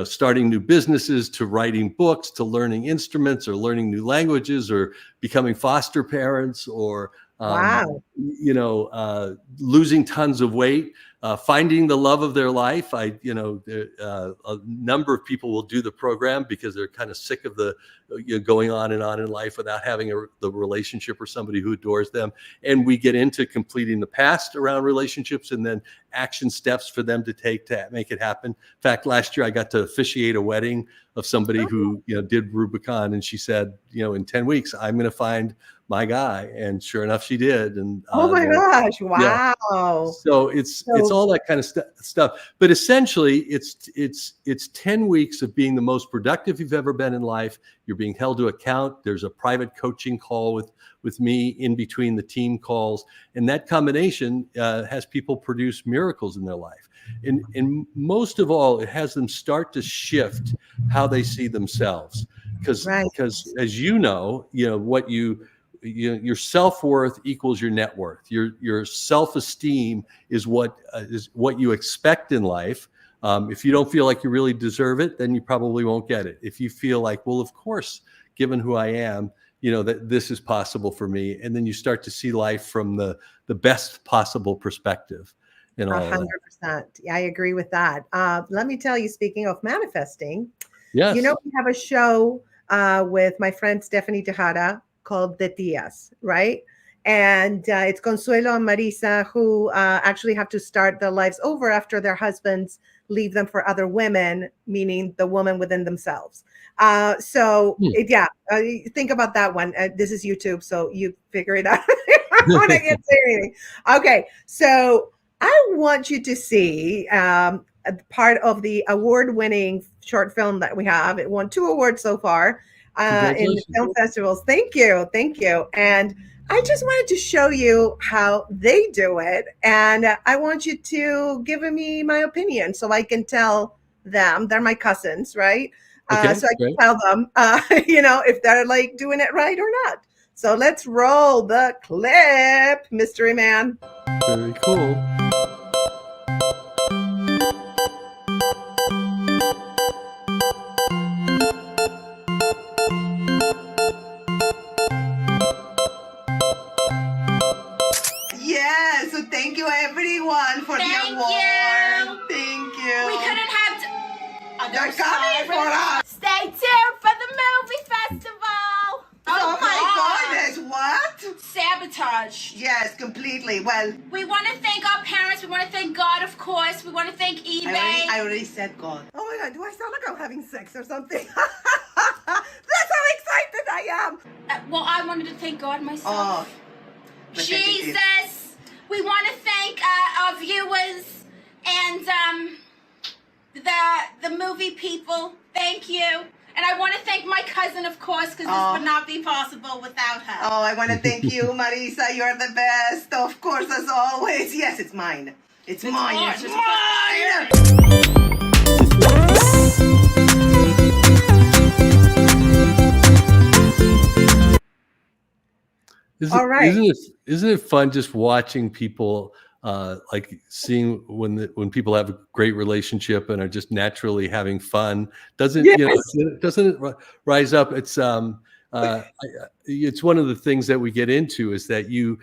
starting new businesses to writing books to learning instruments or learning new languages or becoming foster parents or, losing tons of weight. finding the love of their life. A number of people will do the program because they're kind of sick of the going on in life without having the relationship or somebody who adores them. And we get into completing the past around relationships and then action steps for them to take to make it happen. In fact, last year I got to officiate a wedding of somebody who did Rubicon, and she said, in 10 weeks I'm going to find my guy, and sure enough she did. And oh my gosh, wow. Yeah. So it's all that kind of stuff, but essentially it's 10 weeks of being the most productive you've ever been in life. You're being held to account. There's a private coaching call with me in between the team calls, and that combination has people produce miracles in their life. And most of all, it has them start to shift how they see themselves, because as what your self-worth equals your net worth. Your self-esteem is what you expect in life. If you don't feel like you really deserve it, then you probably won't get it. If you feel like, well, of course, given who I am, that this is possible for me, and then you start to see life from the best possible perspective. 100%. Yeah, I agree with that. Let me tell you, speaking of manifesting, yes, we have a show with my friend Stephanie Tejada called The Tias, right? And it's Consuelo and Marisa who actually have to start their lives over after their husbands leave them for other women, meaning the woman within themselves. Think about that one. This is YouTube, so you figure it out. I can't say anything. Okay, so I want you to see part of the award-winning short film that we have. It won 2 awards so far in the film festivals. Thank you. And I just wanted to show you how they do it. And I want you to give me my opinion so I can tell them. They're my cousins, right? Okay, so I can tell them, if they're like doing it right or not. So let's roll the clip, Mystery Man. Very cool. Yeah, so thank you everyone for the award. Thank you. We couldn't have They're coming for us. Stay tuned for the movie festival. Oh my goodness, what? Sabotage. Yes, completely. Well, we want to thank our parents. We want to thank God, of course. We want to thank eBay. I already said God. Oh my God, do I sound like I'm having sex or something? That's how excited I am. Well, I wanted to thank God myself. Oh, Jesus. We want to thank our viewers and the movie people. Thank you. And I want to thank my cousin, of course, because this would not be possible without her. Oh, I want to thank you, Marisa. You're the best. Of course, as always. Yes, it's mine. It's mine. It's mine. All right. Isn't it fun just watching people, like seeing when people have a great relationship and are just naturally having fun? Doesn't it rise up? It's it's one of the things that we get into is that you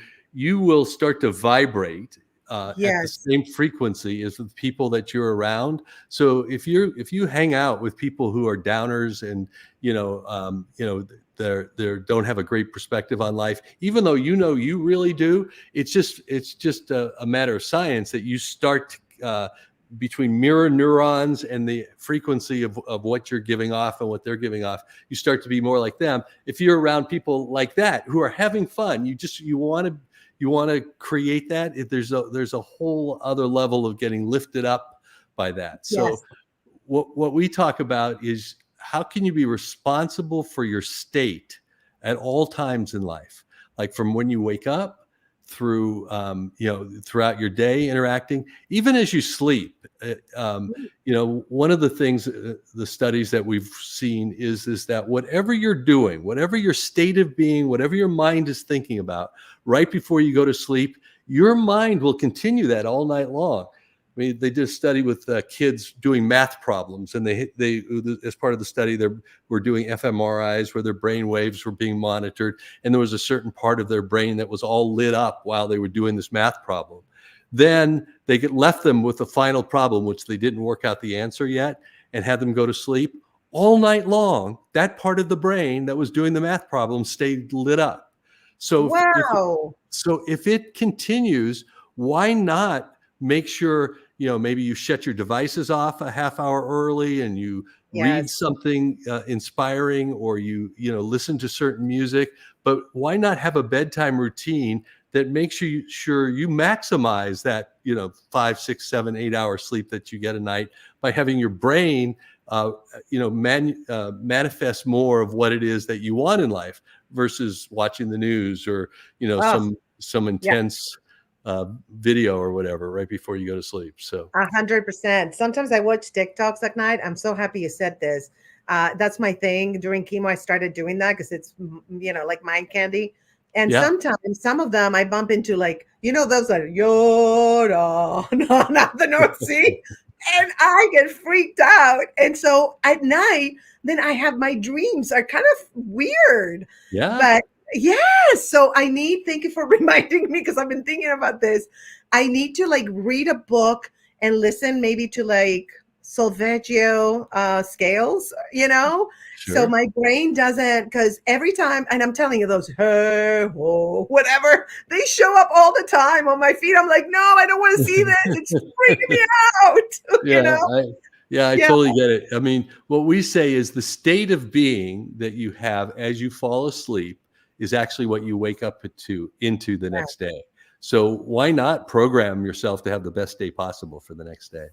will start to vibrate at the same frequency as the people that you're around. So if you hang out with people who are downers and they don't have a great perspective on life, even though you really do, it's just a matter of science that you start between mirror neurons and the frequency of what you're giving off and what they're giving off, you start to be more like them. If you're around people like that who are having fun, you want to create that. There's a whole other level of getting lifted up by that. So what we talk about is, how can you be responsible for your state at all times in life? Like from when you wake up through, throughout your day interacting, even as you sleep. One of the things, the studies that we've seen is that whatever you're doing, whatever your state of being, whatever your mind is thinking about, right before you go to sleep, your mind will continue that all night long. I mean, they did a study with kids doing math problems, and they as part of the study, they were doing fMRIs where their brain waves were being monitored, and there was a certain part of their brain that was all lit up while they were doing this math problem. then they left them with the final problem, which they didn't work out the answer yet, and had them go to sleep. All night long, that part of the brain that was doing the math problem stayed lit up. So Wow. if it continues, why not make sure, maybe you shut your devices off a half hour early and you read Yes. something inspiring, or you listen to certain music. But why not have a bedtime routine that makes sure you maximize that 5, 6, 7, 8 hour sleep that you get a night, by having your brain manifest more of what it is that you want in life, versus watching the news or Oh, some yeah. intense video or whatever right before you go to sleep. So 100%. Sometimes I watch TikToks at night. I'm so happy you said this. That's my thing. During chemo, I started doing that because it's, like mind candy. And yeah. sometimes some of them I bump into, like, those are Yoda, no, not the North Sea. And I get freaked out. And so at night, then I have my dreams are kind of weird. Yeah. But yes, so thank you for reminding me, because I've been thinking about this. I need to like read a book and listen maybe to like solfeggio scales, so Sure. my brain doesn't, because every time, and I'm telling you, those hey, whoa, whatever, they show up all the time on my feed. I'm like, no, I don't want to see this. It's freaking me out. I Yeah. totally get it. I mean, what we say is the state of being that you have as you fall asleep is actually what you wake up into the next day. So why not program yourself to have the best day possible for the next day?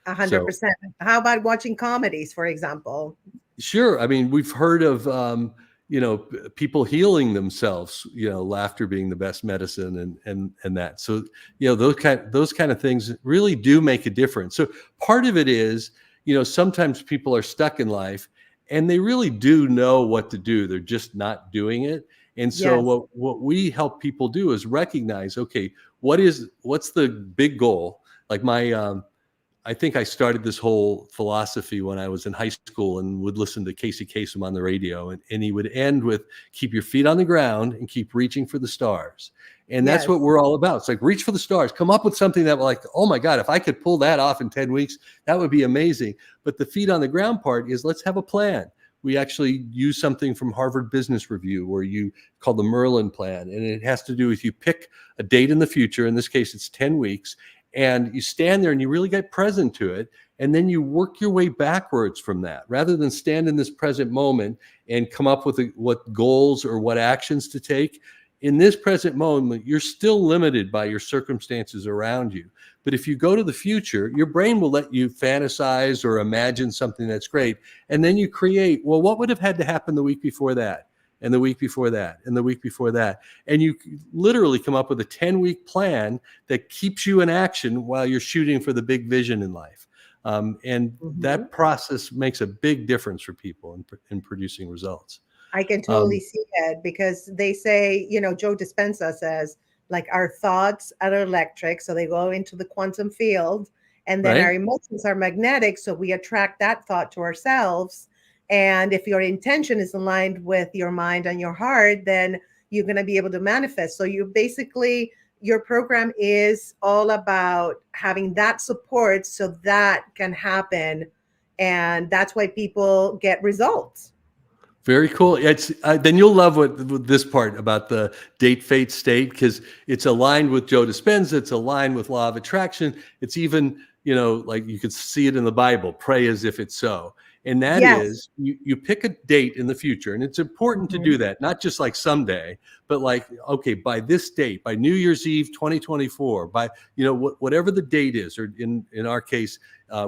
100%. How about watching comedies, for example? Sure. I mean, we've heard of people healing themselves, laughter being the best medicine, and that. So, those kind of things really do make a difference. So part of it is, sometimes people are stuck in life and they really do know what to do. They're just not doing it. And so Yes. what we help people do is recognize, okay, what's the big goal? Like I think I started this whole philosophy when I was in high school and would listen to Casey Kasem on the radio. And he would end with, keep your feet on the ground and keep reaching for the stars. And that's Yes. what we're all about. It's like, reach for the stars, come up with something that, like, oh my God, if I could pull that off in 10 weeks, that would be amazing. But the feet on the ground part is, let's have a plan. We actually use something from Harvard Business Review called the Merlin Plan. And it has to do with, you pick a date in the future. In this case, it's 10 weeks. And you stand there and you really get present to it. And then you work your way backwards from that, rather than stand in this present moment and come up with what goals or what actions to take. In this present moment, you're still limited by your circumstances around you. But if you go to the future, your brain will let you fantasize or imagine something that's great. And then you create, well, what would have had to happen the week before that? And the week before that, and the week before that. And you literally come up with a 10-week plan that keeps you in action while you're shooting for the big vision in life. And that process makes a big difference for people in producing results. I can totally see it, because they say, Joe Dispenza says, like, our thoughts are electric, so they go into the quantum field, and then our emotions are magnetic, so we attract that thought to ourselves. And if your intention is aligned with your mind and your heart, then you're going to be able to manifest. So your program is all about having that support so that can happen. And that's why people get results. Very cool. Then you'll love what this part about the date, fate, state, because it's aligned with Joe Dispenza. It's aligned with law of attraction. It's even, like you could see it in the Bible, pray as if it's so. And that is, you pick a date in the future, and it's important to do that, not just like someday, but like, okay, by this date, by New Year's Eve 2024, by whatever the date is, or in our case,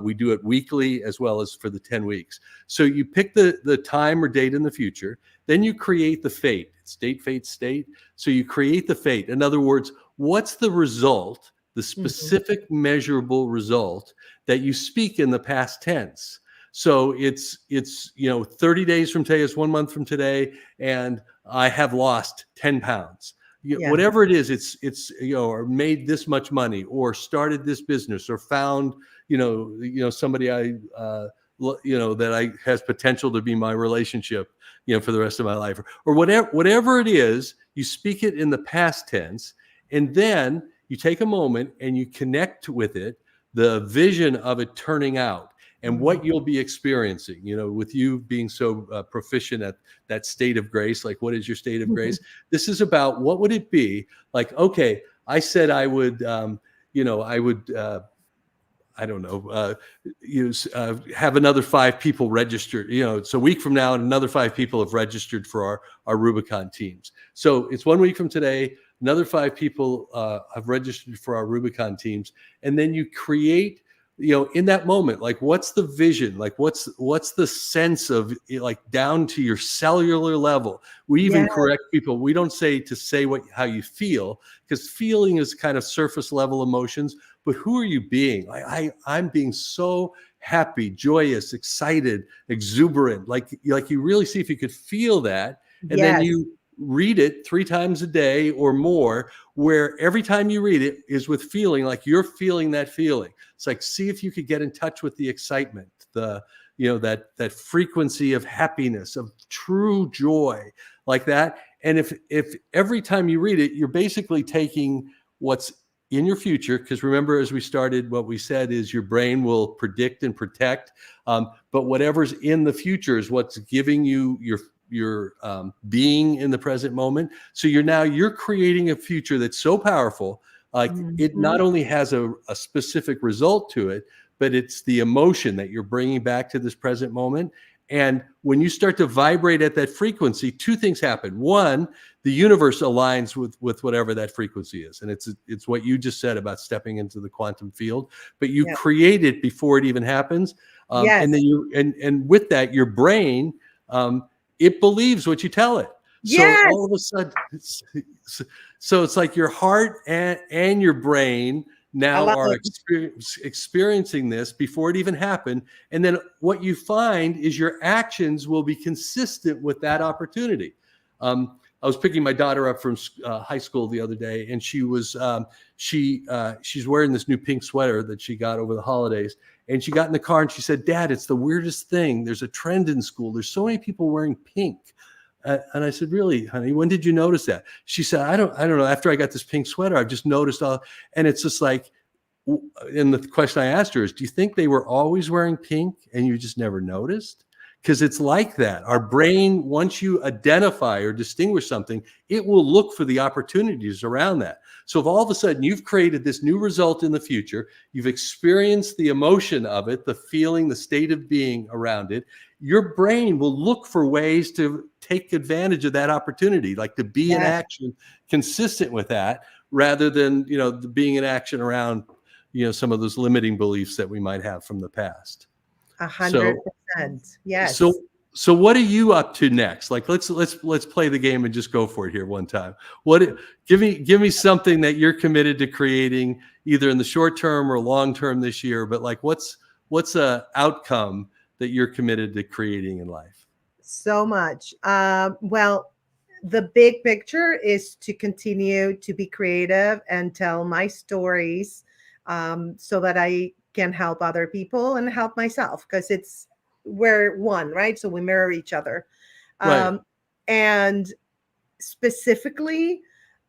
we do it weekly as well as for the 10 weeks. So you pick the time or date in the future, then you create the fate. It's date, fate, state. So you create the fate. In other words, what's the result, the specific measurable result that you speak in the past tense? So it's 30 days from today is 1 month from today, and I have lost 10 pounds. Whatever it is, it's or made this much money, or started this business, or found somebody that has potential to be my relationship for the rest of my life, or whatever it is. You speak it in the past tense, and then you take a moment and you connect with it, the vision of it turning out and what you'll be experiencing, with you being so proficient at that state of grace. Like, what is your state of grace? This is about what would it be like? Okay, I said I would, I don't know, have another 5 people registered. It's a week from now and another 5 people have registered for our Rubicon teams. So it's 1 week from today, another 5 people have registered for our Rubicon teams. And then you create, in that moment, like, what's the vision? Like, what's the sense of, like, down to your cellular level? We even correct people. We don't say how you feel, because feeling is kind of surface level emotions. But who are you being? I'm being so happy, joyous, excited, exuberant. Like you really see if you could feel that. And then you read it 3 times a day or more, where every time you read it is with feeling, like you're feeling that feeling. It's like, see if you could get in touch with the excitement, that frequency of happiness, of true joy, like that. And if every time you read it, you're basically taking what's in your future, because remember, as we started, what we said is your brain will predict and protect, but whatever's in the future is what's giving you your being in the present moment. So you're creating a future that's so powerful, like it not only has a specific result to it, but it's the emotion that you're bringing back to this present moment. And when you start to vibrate at that frequency, 2 things happen. One, the universe aligns with whatever that frequency is. And it's what you just said about stepping into the quantum field, but you create it before it even happens. And then and with that, your brain, it believes what you tell it. So all of a sudden, it's like your heart and your brain now are experiencing this before it even happened. And then what you find is your actions will be consistent with that opportunity. I was picking my daughter up from high school the other day, and she was she's wearing this new pink sweater that she got over the holidays. And she got in the car and she said, "Dad, it's the weirdest thing. There's a trend in school. There's so many people wearing pink." And I said, "Really, honey? When did you notice that?" She said, I don't know. After I got this pink sweater, I've just noticed all." And it's just like, and the question I asked her is, "Do you think they were always wearing pink and you just never noticed?" Because it's like that. Our brain, once you identify or distinguish something, it will look for the opportunities around that. So if all of a sudden you've created this new result in the future, you've experienced the emotion of it, the feeling, the state of being around it, your brain will look for ways to take advantage of that opportunity, like to be in action consistent with that, rather than, being in action around, some of those limiting beliefs that we might have from the past. 100%. Yes. So what are you up to next? Like, let's play the game and just go for it here one time. Give me something that you're committed to creating, either in the short term or long term this year, but like, what's a outcome that you're committed to creating in life? So much. Well, the big picture is to continue to be creative and tell my stories, so that I can help other people and help myself, because we're one, right? So we mirror each other. Right. And specifically,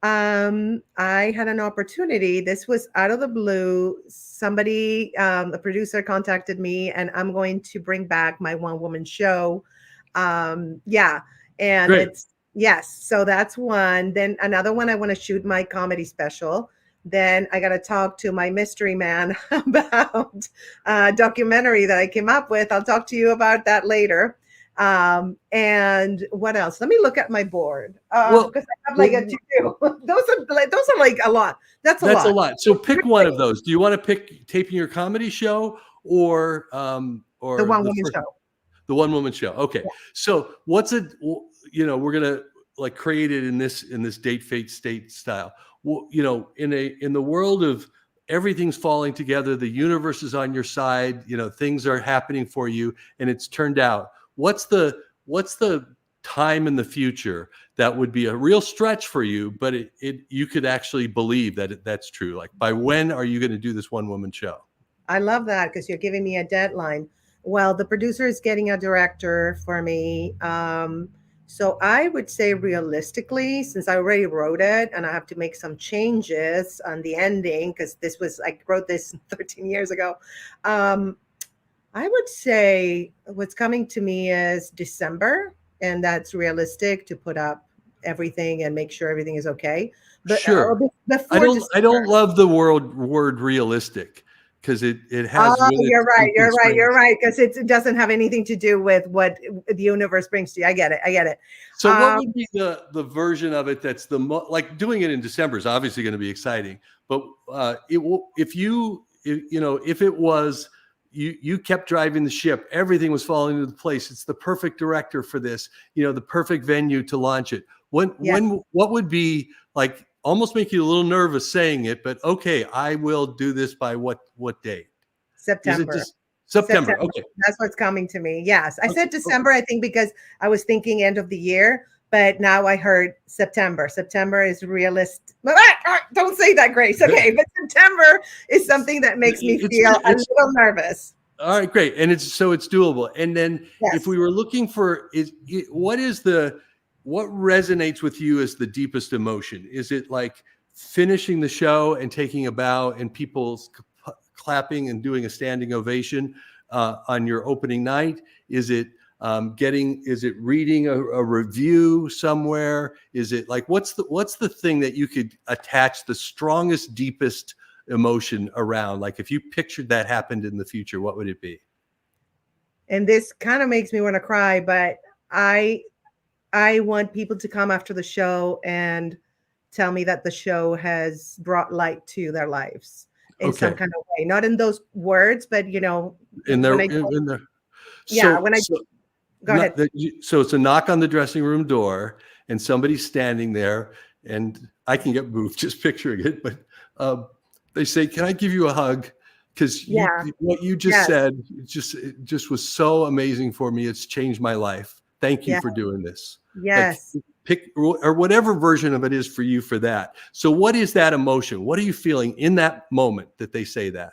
I had an opportunity. This was out of the blue. Somebody, a producer, contacted me, and I'm going to bring back my one-woman show. And Great. so that's one. Then another one, I want to shoot my comedy special. Then I got to talk to my mystery man about a documentary that I came up with. I'll talk to you about that later. And what else? Let me look at my board, because I have like a to-do. Those are like a lot. That's a lot. So pick one of those. Do you want to pick taping your comedy show or the one-woman show? The one-woman show. Okay. Yeah. So what's it? We're gonna like create it in this date, fate, state style. Well, in the world of everything's falling together, the universe is on your side, things are happening for you, and it's turned out. What's the time in the future that would be a real stretch for you, but you could actually believe that that's true? Like, by when are you going to do this one-woman show? I love that, because you're giving me a deadline. Well, the producer is getting a director for me. So I would say realistically, since I already wrote it and I have to make some changes on the ending, because I wrote this 13 years ago. I would say what's coming to me is December, and that's realistic to put up everything and make sure everything is okay. But Sure. before I don't December. love the word realistic because it has Oh, with it you're some right. You're right. You're constraints. right. Because it doesn't have anything to do with what the universe brings to you. I get it. I get it. So what would be the version of it that's like doing it in December is obviously going to be exciting, but it will if it was you kept driving the ship, everything was falling into place. It's the perfect director for this, the perfect venue to launch it. What would be like almost make you a little nervous saying it, but okay, I will do this by what date? September. Is it just September? Okay. That's what's coming to me. Yes. I said Okay. December, I think, because I was thinking end of the year, but now I heard September. September is realistic. Don't say that, Grace. Okay. But September is something that makes me feel a little nervous. All right, great. And it's doable. And then if we were looking for what resonates with you as the deepest emotion? Is it like finishing the show and taking a bow and people clapping and doing a standing ovation on your opening night? Is it reading a review somewhere? Is it like what's the thing that you could attach the strongest, deepest emotion around? Like if you pictured that happened in the future, what would it be? And this kind of makes me want to cry, but I want people to come after the show and tell me that the show has brought light to their lives in some kind of way. Not in those words, but go ahead. So it's a knock on the dressing room door and somebody's standing there, and I can get moved just picturing it, but they say, "Can I give you a hug?" Because what you just said, it just was so amazing for me. It's changed my life. Thank you for doing this. Yes. Like, pick or whatever version of it is for you for that. So what is that emotion? What are you feeling in that moment that they say that?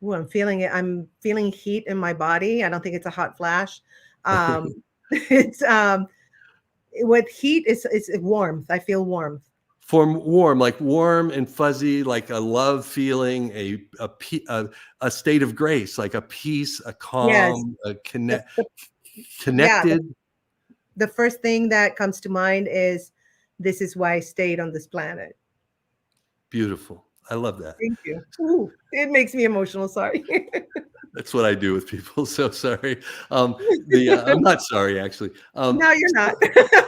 Ooh, I'm feeling it. I'm feeling heat in my body. I don't think it's a hot flash. It's with heat, it's warmth. I feel warmth. Like warm and fuzzy, like a love feeling, a state of grace, like a peace, a calm, a connected. Yeah, the first thing that comes to mind is this is why I stayed on this planet. Beautiful. I love that. Thank you. Ooh, it makes me emotional. Sorry. That's what I do with people. So sorry. I'm not sorry, actually. No, you're not.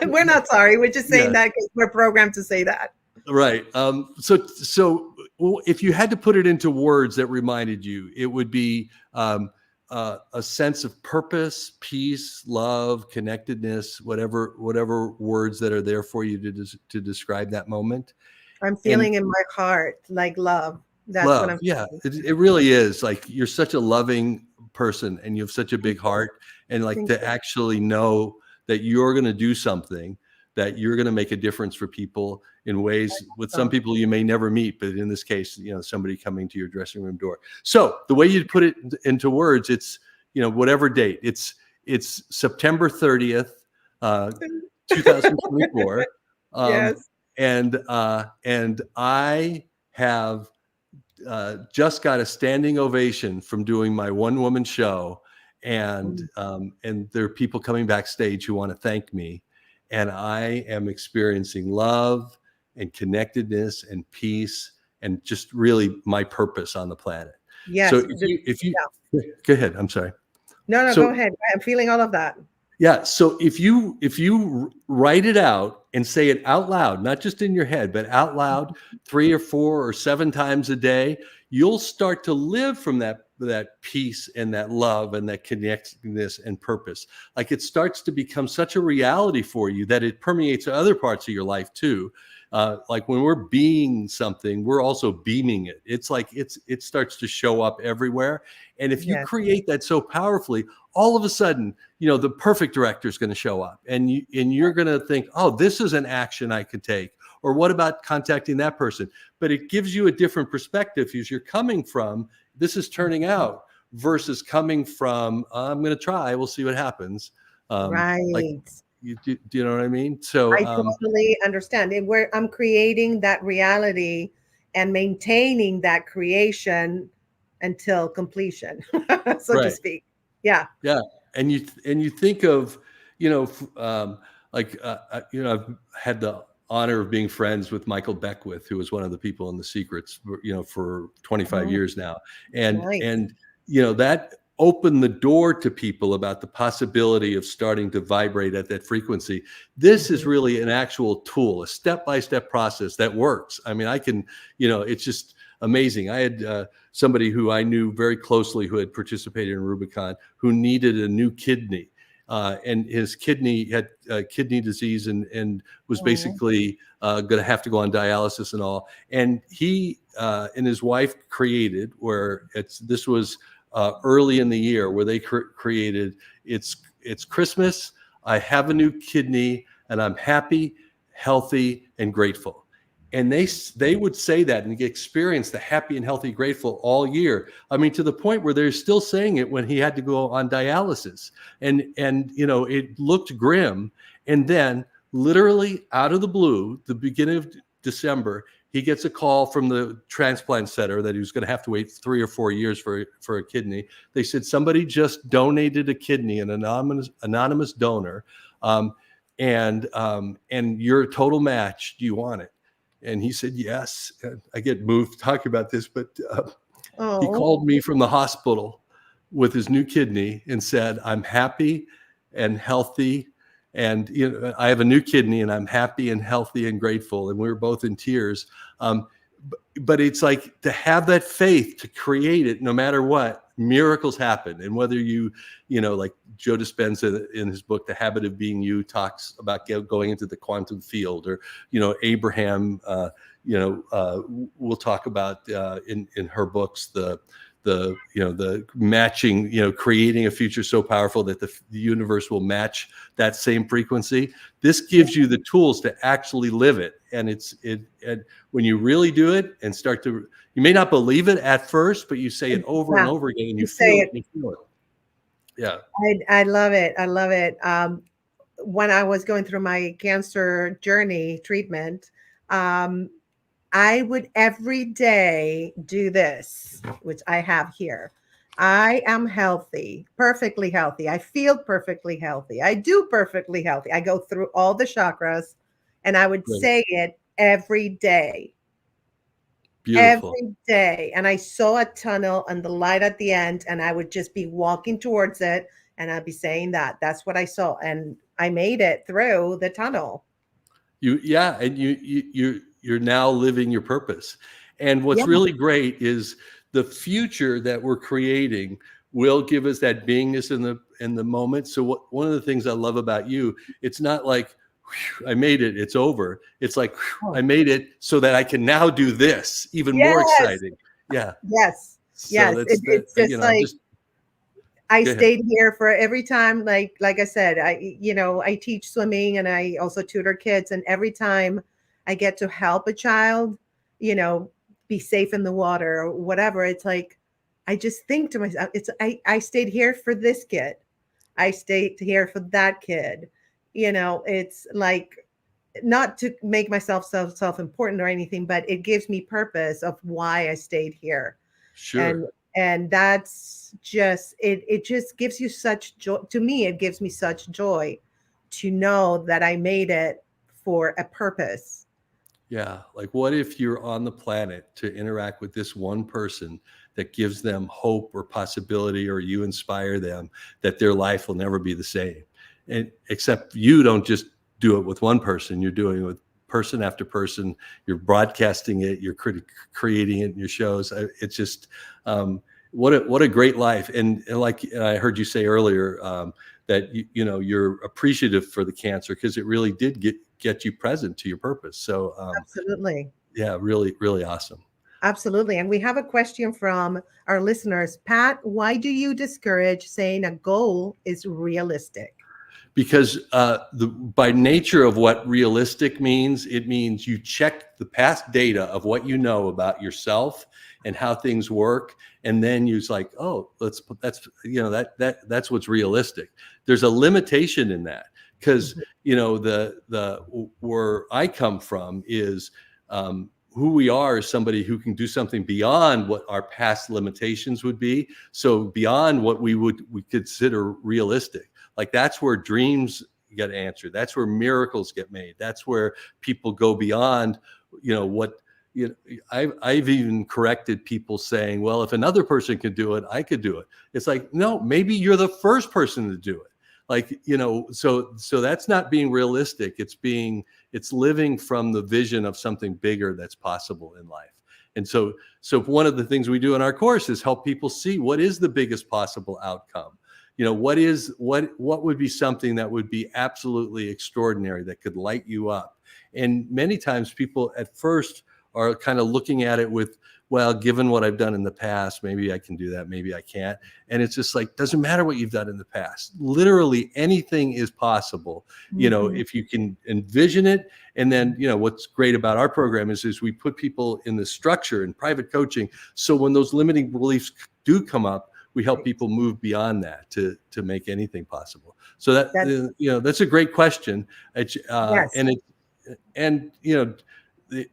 We're not sorry. We're just saying that because we're programmed to say that. Right. So if you had to put it into words that reminded you, it would be a sense of purpose, peace, love, connectedness, whatever words that are there for you to describe that moment. I'm feeling in my heart like love. That's love. What I'm feeling. It really is. Like you're such a loving person and you have such a big heart, and like to actually know that you're going to do something, that you're going to make a difference for people in ways with some people you may never meet, but in this case, somebody coming to your dressing room door. So the way you put it into words, it's whatever date. It's September 30th, 2024. Yes. And I have just got a standing ovation from doing my one-woman show, and there are people coming backstage who want to thank me, and I am experiencing love and connectedness and peace and just really my purpose on the planet. Yes. So if you go ahead, I'm sorry. No, go ahead. I'm feeling all of that. Yeah. So if you write it out and say it out loud, not just in your head, but out loud 3 or 4 or 7 times a day, you'll start to live from that peace and that love and that connectedness and purpose. Like it starts to become such a reality for you that it permeates other parts of your life too. Like when we're being something, we're also beaming it. It's like it starts to show up everywhere. And if you create that so powerfully, all of a sudden, the perfect director is going to show up, and you're going to think, oh, this is an action I could take. Or what about contacting that person? But it gives you a different perspective because you're coming from, this is turning out, versus coming from, I'm going to try, we'll see what happens. Right. do you know what I mean? So I totally understand. And where I'm creating that reality and maintaining that creation until completion, so to right. speak. Yeah. Yeah, and you think of, like I've had the honor of being friends with Michael Beckwith, who was one of the people in The Secrets, for 25 Oh, years now, and nice. that opened the door to people about the possibility of starting to vibrate at that frequency. This is really an actual tool, a step-by-step process that works. I mean, I can, it's just amazing. I had somebody who I knew very closely who had participated in Rubicon who needed a new kidney. And his kidney had kidney disease and was basically going to have to go on dialysis and all. And he and his wife created this was early in the year where they created it's Christmas. I have a new kidney and I'm happy, healthy, and grateful. And they would say that and experience the happy and healthy, grateful all year. I mean, to the point where they're still saying it when he had to go on dialysis. And it looked grim. And then literally out of the blue, the beginning of December, he gets a call from the transplant center that he was going to have to wait 3 or 4 years for a kidney. They said, somebody just donated a kidney, an anonymous donor. And you're a total match. Do you want it? And he said, yes. I get moved talking about this, but he called me from the hospital with his new kidney and said, I'm happy and healthy. And I have a new kidney and I'm happy and healthy and grateful. And we were both in tears. But it's like to have that faith to create it, no matter what, miracles happen. And whether like Joe Dispenza in his book, The Habit of Being You, talks about going into the quantum field, or, Abraham, we'll talk about in her books, the matching, creating a future so powerful that the universe will match that same frequency. This gives you the tools to actually live it. And and when you really do it and you may not believe it at first, but you say it over and over again and you feel it. Yeah. I love it. I love it. When I was going through my cancer journey treatment, I would every day do this, which I have here. I am healthy, perfectly healthy. I feel perfectly healthy. I do perfectly healthy. I go through all the chakras and I would say it every day. Beautiful. Every day. And I saw a tunnel and the light at the end, and I would just be walking towards it and I'd be saying that. That's what I saw. And I made it through the tunnel. And you're now living your purpose. And what's really great is the future that we're creating will give us that beingness in the moment. So one of the things I love about you, it's not like, I made it, it's over. It's like, I made it so that I can now do this, even more exciting. Yeah. Yes. So yes. It's just like, I stayed here for every time. Like I said, I teach swimming and I also tutor kids. And every time I get to help a child, be safe in the water or whatever, it's like, I just think to myself, I stayed here for this kid. I stayed here for that kid. It's like, not to make myself self-important or anything, but it gives me purpose of why I stayed here. Sure. And that's just, it just gives you such joy. To me, it gives me such joy to know that I made it for a purpose. Yeah. Like, what if you're on the planet to interact with this one person that gives them hope or possibility, or you inspire them that their life will never be the same? And except you don't just do it with one person, you're doing it with person after person. You're broadcasting it, you're creating it in your shows. It's just what a great life. And like I heard you say earlier, that you're appreciative for the cancer because it really did get you present to your purpose. So absolutely. Yeah, really, really awesome. Absolutely. And we have a question from our listeners. Pat, why do you discourage saying a goal is realistic? Because by nature of what realistic means, it means you check the past data of what you know about yourself and how things work, and then you're like, oh, that's what's realistic. There's a limitation in that, because where I come from is who we are is somebody who can do something beyond what our past limitations would be. So beyond what we consider realistic. Like that's where dreams get answered. That's where miracles get made. That's where people go beyond, I've even corrected people saying, well, if another person can do it, I could do it. It's like, no, maybe you're the first person to do it. Like, so that's not being realistic. It's living from the vision of something bigger that's possible in life. And so one of the things we do in our course is help people see what is the biggest possible outcome. What would be something that would be absolutely extraordinary that could light you up. And many times people at first are kind of looking at it with, well, given what I've done in the past, maybe I can do that, maybe I can't. And it's just like, doesn't matter what you've done in the past. Literally anything is possible, if you can envision it. And then, what's great about our program is we put people in the structure in private coaching. So when those limiting beliefs do come up, we help people move beyond that to make anything possible. So that's a great question. Yes.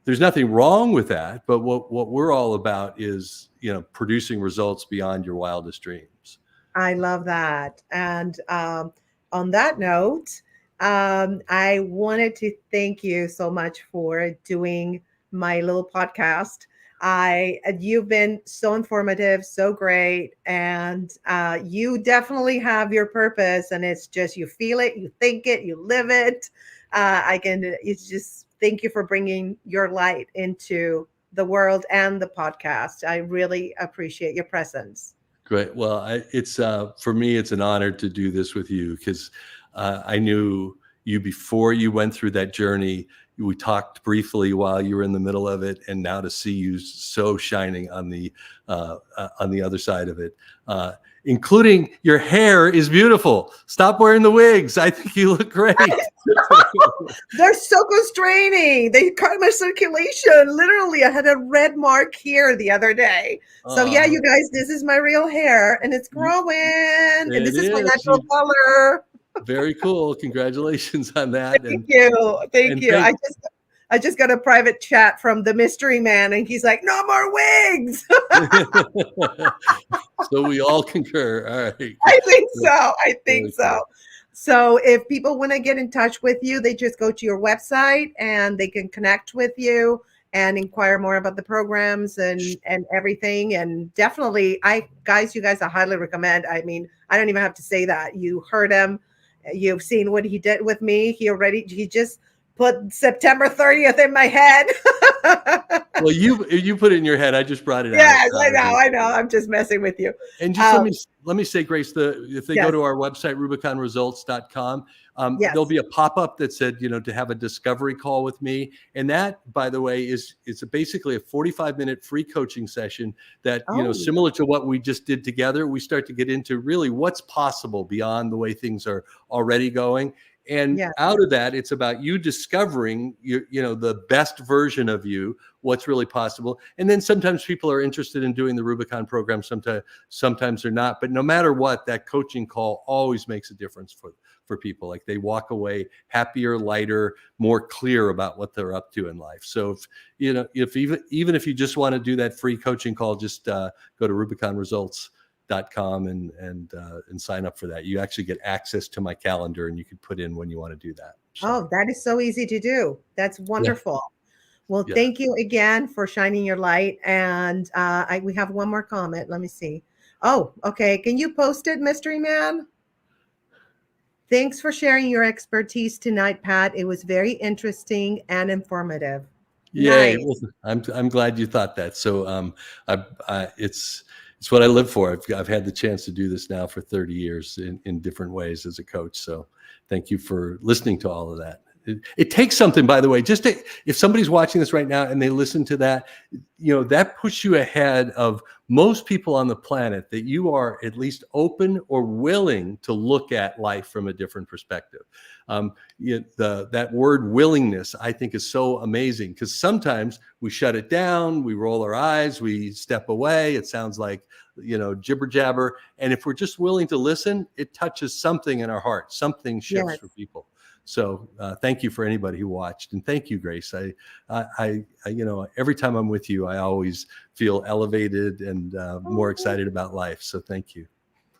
There's nothing wrong with that, but what we're all about is, producing results beyond your wildest dreams. I love that. And on that note, I wanted to thank you so much for doing my little podcast. You've been so informative, so great, and you definitely have your purpose, and it's just, you feel it, you think it, you live it. It's just, thank you for bringing your light into the world and the podcast. I really appreciate your presence. Great. Well, it's for me, it's an honor to do this with you because I knew you before you went through that journey. We talked briefly while you were in the middle of it, and now to see you so shining on the other side of it, including your hair is beautiful. Stop wearing the wigs. I think you look great. They're so constraining. They cut my circulation. Literally, I had a red mark here the other day. So yeah, you guys, this is my real hair, and it's growing. And this is my natural color. Very cool. Congratulations on that. Thank you. I just got a private chat from the mystery man, and he's like, no more wigs. So we all concur. All right. I think so. So if people want to get in touch with you, they just go to your website and they can connect with you and inquire more about the programs and everything. And definitely, you guys, I highly recommend. I mean, I don't even have to say that. You heard him. You've seen what he did with me. He just put September 30th in my head. Well, you put it in your head. I just brought it out. Yes, I know. I'm just messing with you. And just let me say, Grace, if they go to our website, rubiconresults.com, there'll be a pop-up that said, to have a discovery call with me. And that, by the way, it's basically a 45-minute free coaching session that, similar to what we just did together, we start to get into really what's possible beyond the way things are already going. And out of that, it's about you discovering the best version of you, what's really possible. And then sometimes people are interested in doing the Rubicon program. Sometimes they're not. But no matter what, that coaching call always makes a difference for people. Like they walk away happier, lighter, more clear about what they're up to in life. So if even if you just want to do that free coaching call, just go to rubiconresults.com and sign up for that. You actually get access to my calendar, and you can put in when you want to do that. So. Oh, that is so easy to do. That's wonderful. Yeah. Well, thank you again for shining your light. And we have one more comment. Let me see. Oh, okay. Can you post it, Mystery Man? Thanks for sharing your expertise tonight, Pat. It was very interesting and informative. Yay. Nice. Well, I'm glad you thought that. So it's what I live for. I've had the chance to do this now for 30 years in different ways as a coach. So thank you for listening to all of that. It takes something, by the way, if somebody's watching this right now and they listen to that, that puts you ahead of most people on the planet, that you are at least open or willing to look at life from a different perspective. That word willingness, I think, is so amazing because sometimes we shut it down, we roll our eyes, we step away. It sounds like, jibber jabber. And if we're just willing to listen, it touches something in our heart. Something shifts for people. So thank you for anybody who watched, and thank you, Grace. I every time I'm with you, I always feel elevated and more excited about life. So thank you.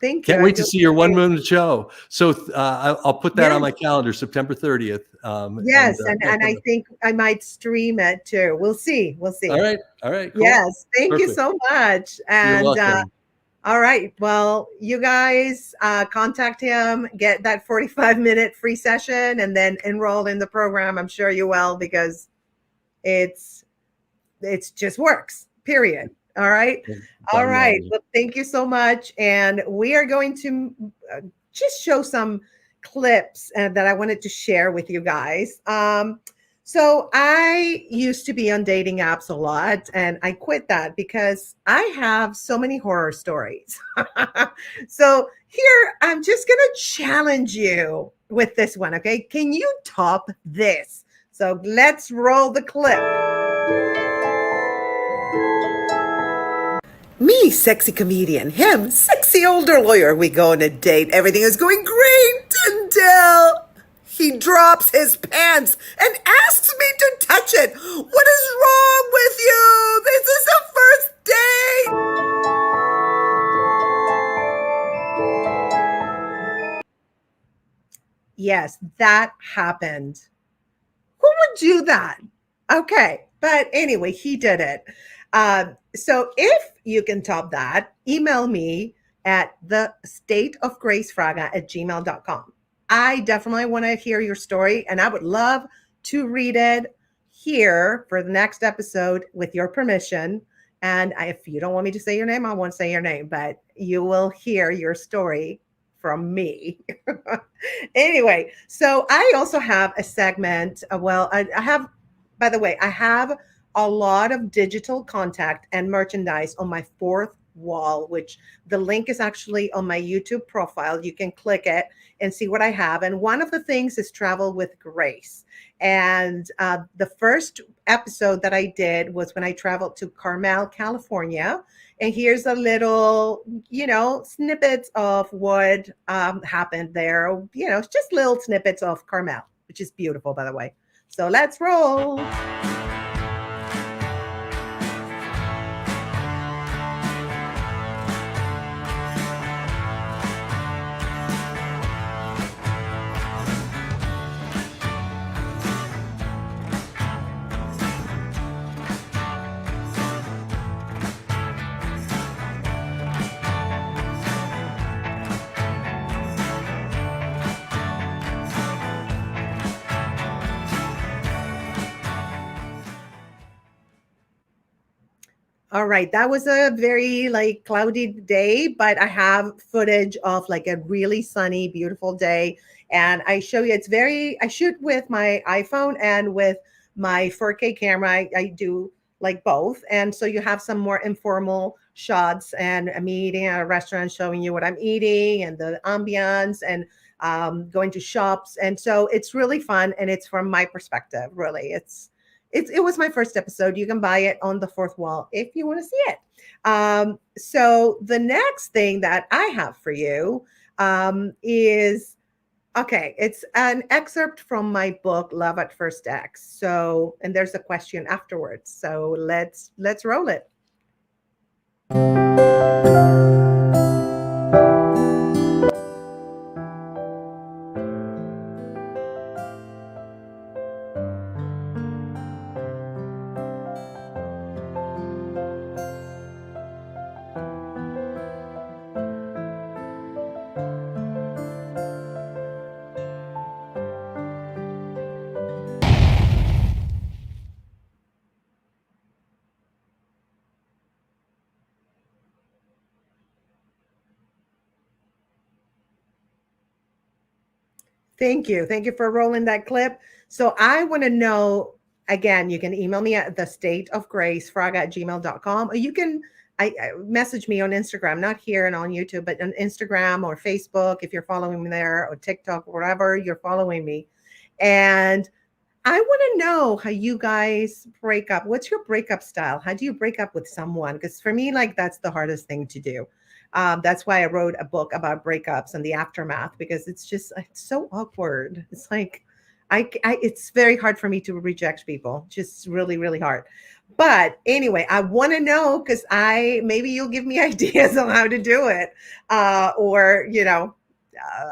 Thank you. Can't wait to see your 1 minute show. So I'll put that on Yes. my calendar, September 30th. Yes, and I think I might stream it too. We'll see. We'll see. All right. Cool. Yes, thank you Perfect. so much. You're And welcome. all right, well, you guys contact him, get that 45-minute free session, and then enroll in the program. I'm sure you will, because it's just works. Period. All right. All right. Well, thank you so much. And we are going to just show some clips that I wanted to share with you guys. So I used to be on dating apps a lot, and I quit that because I have so many horror stories. So here, I'm just going to challenge you with this one. Okay. Can you top this? So let's roll the clip. Me, sexy comedian. Him, sexy older lawyer. We go on a date. Everything is going great until he drops his pants and asks me to touch it. What is wrong with you? This is a first date. Yes, that happened. Who would do that? Okay. But anyway, he did it. So if you can top that, email me at thestateofgracefraga@gmail.com. I definitely want to hear your story, and I would love to read it here for the next episode with your permission. And if you don't want me to say your name, I won't say your name, but you will hear your story from me. Anyway, so I also have a segment. I have, by the way, I have a lot of digital contact and merchandise on my fourth wall, which the link is actually on my YouTube profile. You can click it and see what I have. And one of the things is Travel with Grace. And the first episode that I did was when I traveled to Carmel, California. And here's a little, snippets of what happened there. It's just little snippets of Carmel, which is beautiful, by the way. So let's roll. All right, that was a very cloudy day, but I have footage of a really sunny, beautiful day. And I show you, I shoot with my iPhone and with my 4K camera. I do both. And so you have some more informal shots, and I'm eating at a restaurant, showing you what I'm eating and the ambiance, and going to shops. And so it's really fun. And it's from my perspective, really. It was my first episode. You can buy it on the fourth wall if you want to see it. So the next thing that I have for you is, it's an excerpt from my book, Love at First X. So, and there's a question afterwards. So let's roll it. Thank you. Thank you for rolling that clip. So I want to know, again, you can email me at thestateofgracefraga@gmail.com, or you can message me on Instagram, not here and on YouTube, but on Instagram or Facebook, if you're following me there, or TikTok, or wherever you're following me. And I want to know how you guys break up. What's your breakup style? How do you break up with someone? Because for me, that's the hardest thing to do. That's why I wrote a book about breakups and the aftermath, because it's so awkward. It's It's very hard for me to reject people, just really, really hard. But anyway, I want to know, because maybe you'll give me ideas on how to do it, or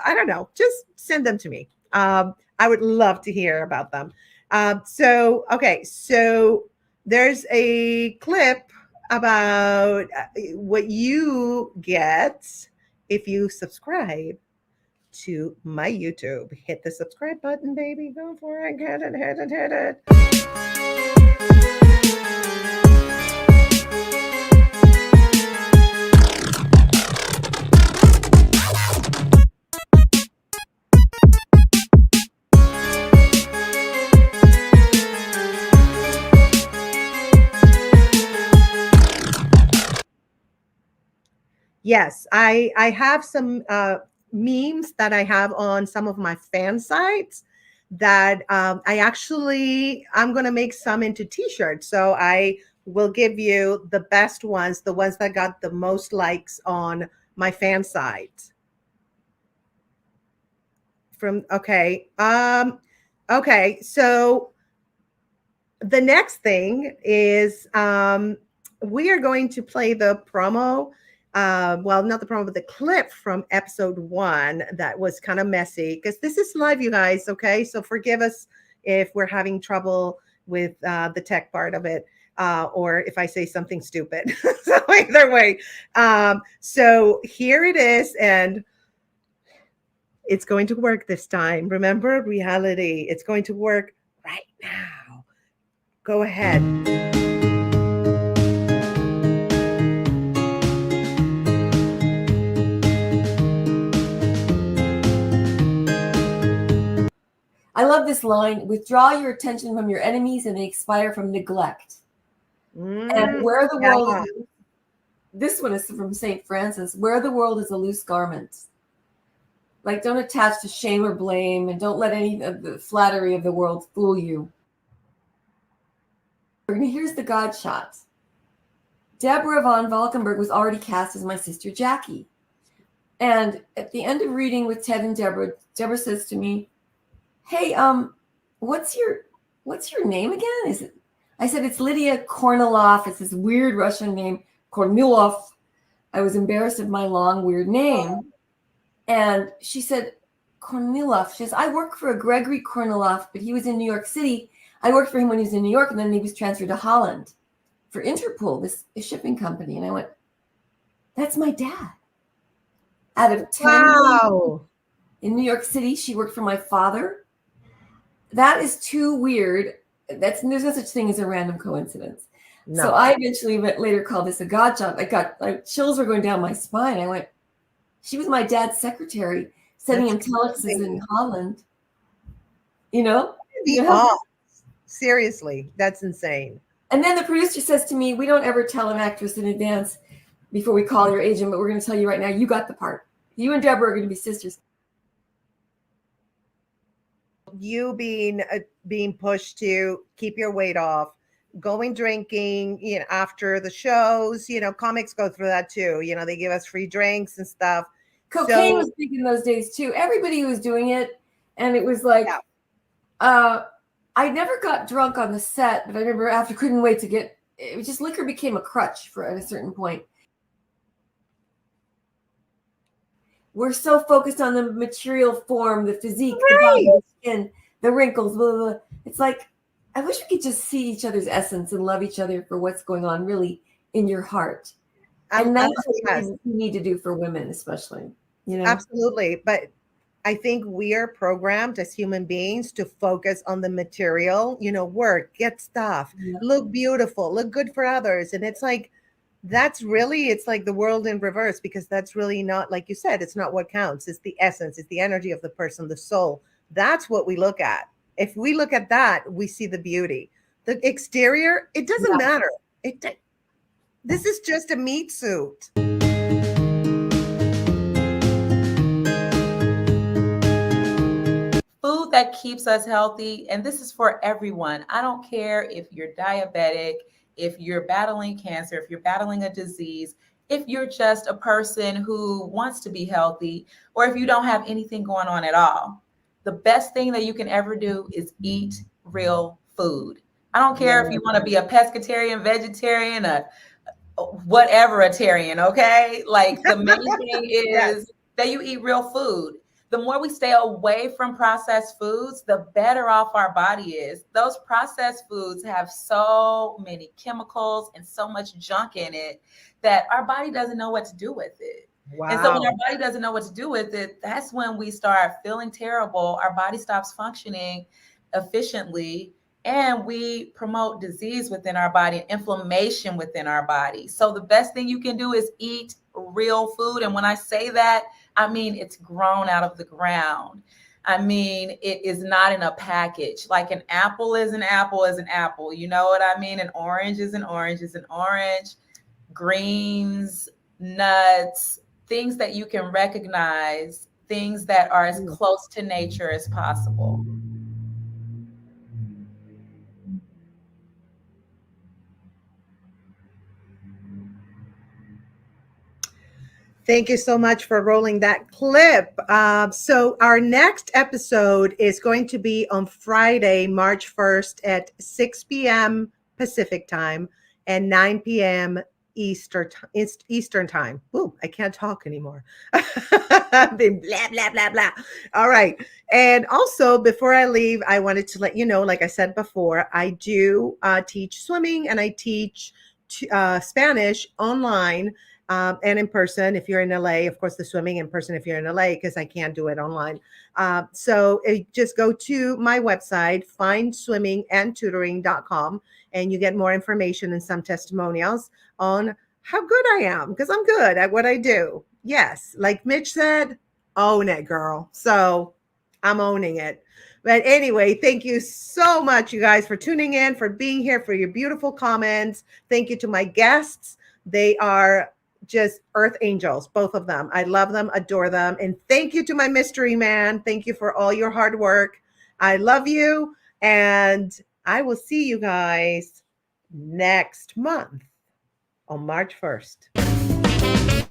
I don't know, just send them to me. I would love to hear about them. Okay, so there's a clip about what you get if you subscribe to my YouTube. Hit the subscribe button, baby. Go for it. Hit it, hit it, hit it. Yes, I have some memes that I have on some of my fan sites that I'm going to make some into t-shirts. So I will give you the best ones, the ones that got the most likes on my fan site. Okay, so the next thing is we are going to play the promo. Well, not the promo, but the clip from episode 1 that was kind of messy, because this is live, you guys. Okay, so forgive us if we're having trouble with the tech part of it, or if I say something stupid. So either way, so here it is, and it's going to work this time. Remember, reality. It's going to work right now. Go ahead. I love this line: withdraw your attention from your enemies and they expire from neglect. And where the world is, this one is from St. Francis, where the world is a loose garment. Like, don't attach to shame or blame, and don't let any of the flattery of the world fool you. And here's the God shot. Deborah von Valkenburg was already cast as my sister Jackie. And at the end of reading with Ted and Deborah, Deborah says to me, "Hey, what's your name again?" I said, "It's Lydia Kornilov." It's this weird Russian name, Kornilov. I was embarrassed of my long, weird name. And she said, "Kornilov." She says, "I work for a Gregory Kornilov, but he was in New York City. I worked for him when he was in New York, and then he was transferred to Holland for Interpol, this shipping company." And I went, "That's my dad." Out of 10 in New York City, she worked for my father. That is too weird. There's no such thing as a random coincidence. No. So I eventually later called this a God job. Chills were going down my spine. I went, she was my dad's secretary, sending him telexes in Holland. Seriously, that's insane. And then the producer says to me, "We don't ever tell an actress in advance before we call your agent, but we're going to tell you right now, you got the part. You and Deborah are going to be sisters." You being pushed to keep your weight off, going drinking, after the shows, comics go through that too. They give us free drinks and stuff. Cocaine was big in those days too. Everybody was doing it. And it was like, I never got drunk on the set, but I remember after couldn't wait to get, it was just liquor became a crutch at a certain point. We're so focused on the material form, the physique, the body, the skin, the wrinkles, blah, blah, blah. It's like, I wish we could just see each other's essence and love each other for what's going on really in your heart. And that's what we need to do for women, especially. Absolutely. But I think we are programmed as human beings to focus on the material, work, get stuff, look beautiful, look good for others. And it's like, it's like the world in reverse, because that's really not, like you said, it's not what counts. It's the essence, it's the energy of the person, the soul. That's what we look at. If we look at that, we see the beauty. The exterior, it doesn't matter. This is just a meat suit. Food that keeps us healthy, and this is for everyone. I don't care if you're diabetic, if you're battling cancer, if you're battling a disease, if you're just a person who wants to be healthy, or if you don't have anything going on at all. the best thing that you can ever do is eat real food. I don't care if you want to be a pescatarian, vegetarian, a whatever-atarian, okay? Like the main thing is Yes. that you eat real food. The more we stay away from processed foods, the better off our body is. Those processed foods have so many chemicals and so much junk in it that our body doesn't know what to do with it. Wow. And so when our body doesn't know what to do with it, that's when we start feeling terrible. Our body stops functioning efficiently, and we promote disease within our body, inflammation within our body. So the best thing you can do is eat real food. And when I say that, I mean it's grown out of the ground. I mean, it is not in a package. Like an apple is an apple is an apple. You know what I mean? An orange is an orange is an orange. Greens, nuts, things that you can recognize, things that are as close to nature as possible. Thank you so much for rolling that clip. So our next episode is going to be on Friday, March 1st at 6 p.m. Pacific time and 9 p.m. Eastern time. Ooh, I can't talk anymore. I've been blah, blah, blah, blah. All right. And also, before I leave, I wanted to let you know, like I said before, I do teach swimming and I teach Spanish online. And in person, if you're in LA, of course, the swimming in person if you're in LA, because I can't do it online. So just go to my website, findswimmingandtutoring.com, and you get more information and some testimonials on how good I am, because I'm good at what I do. Yes, like Mitch said, own it, girl. So I'm owning it. But anyway, thank you so much, you guys, for tuning in, for being here, for your beautiful comments. Thank you to my guests. They are just earth angels, both of them. I love them, adore them. And thank you to my mystery man. Thank you for all your hard work. I love you. And I will see you guys next month on March 1st.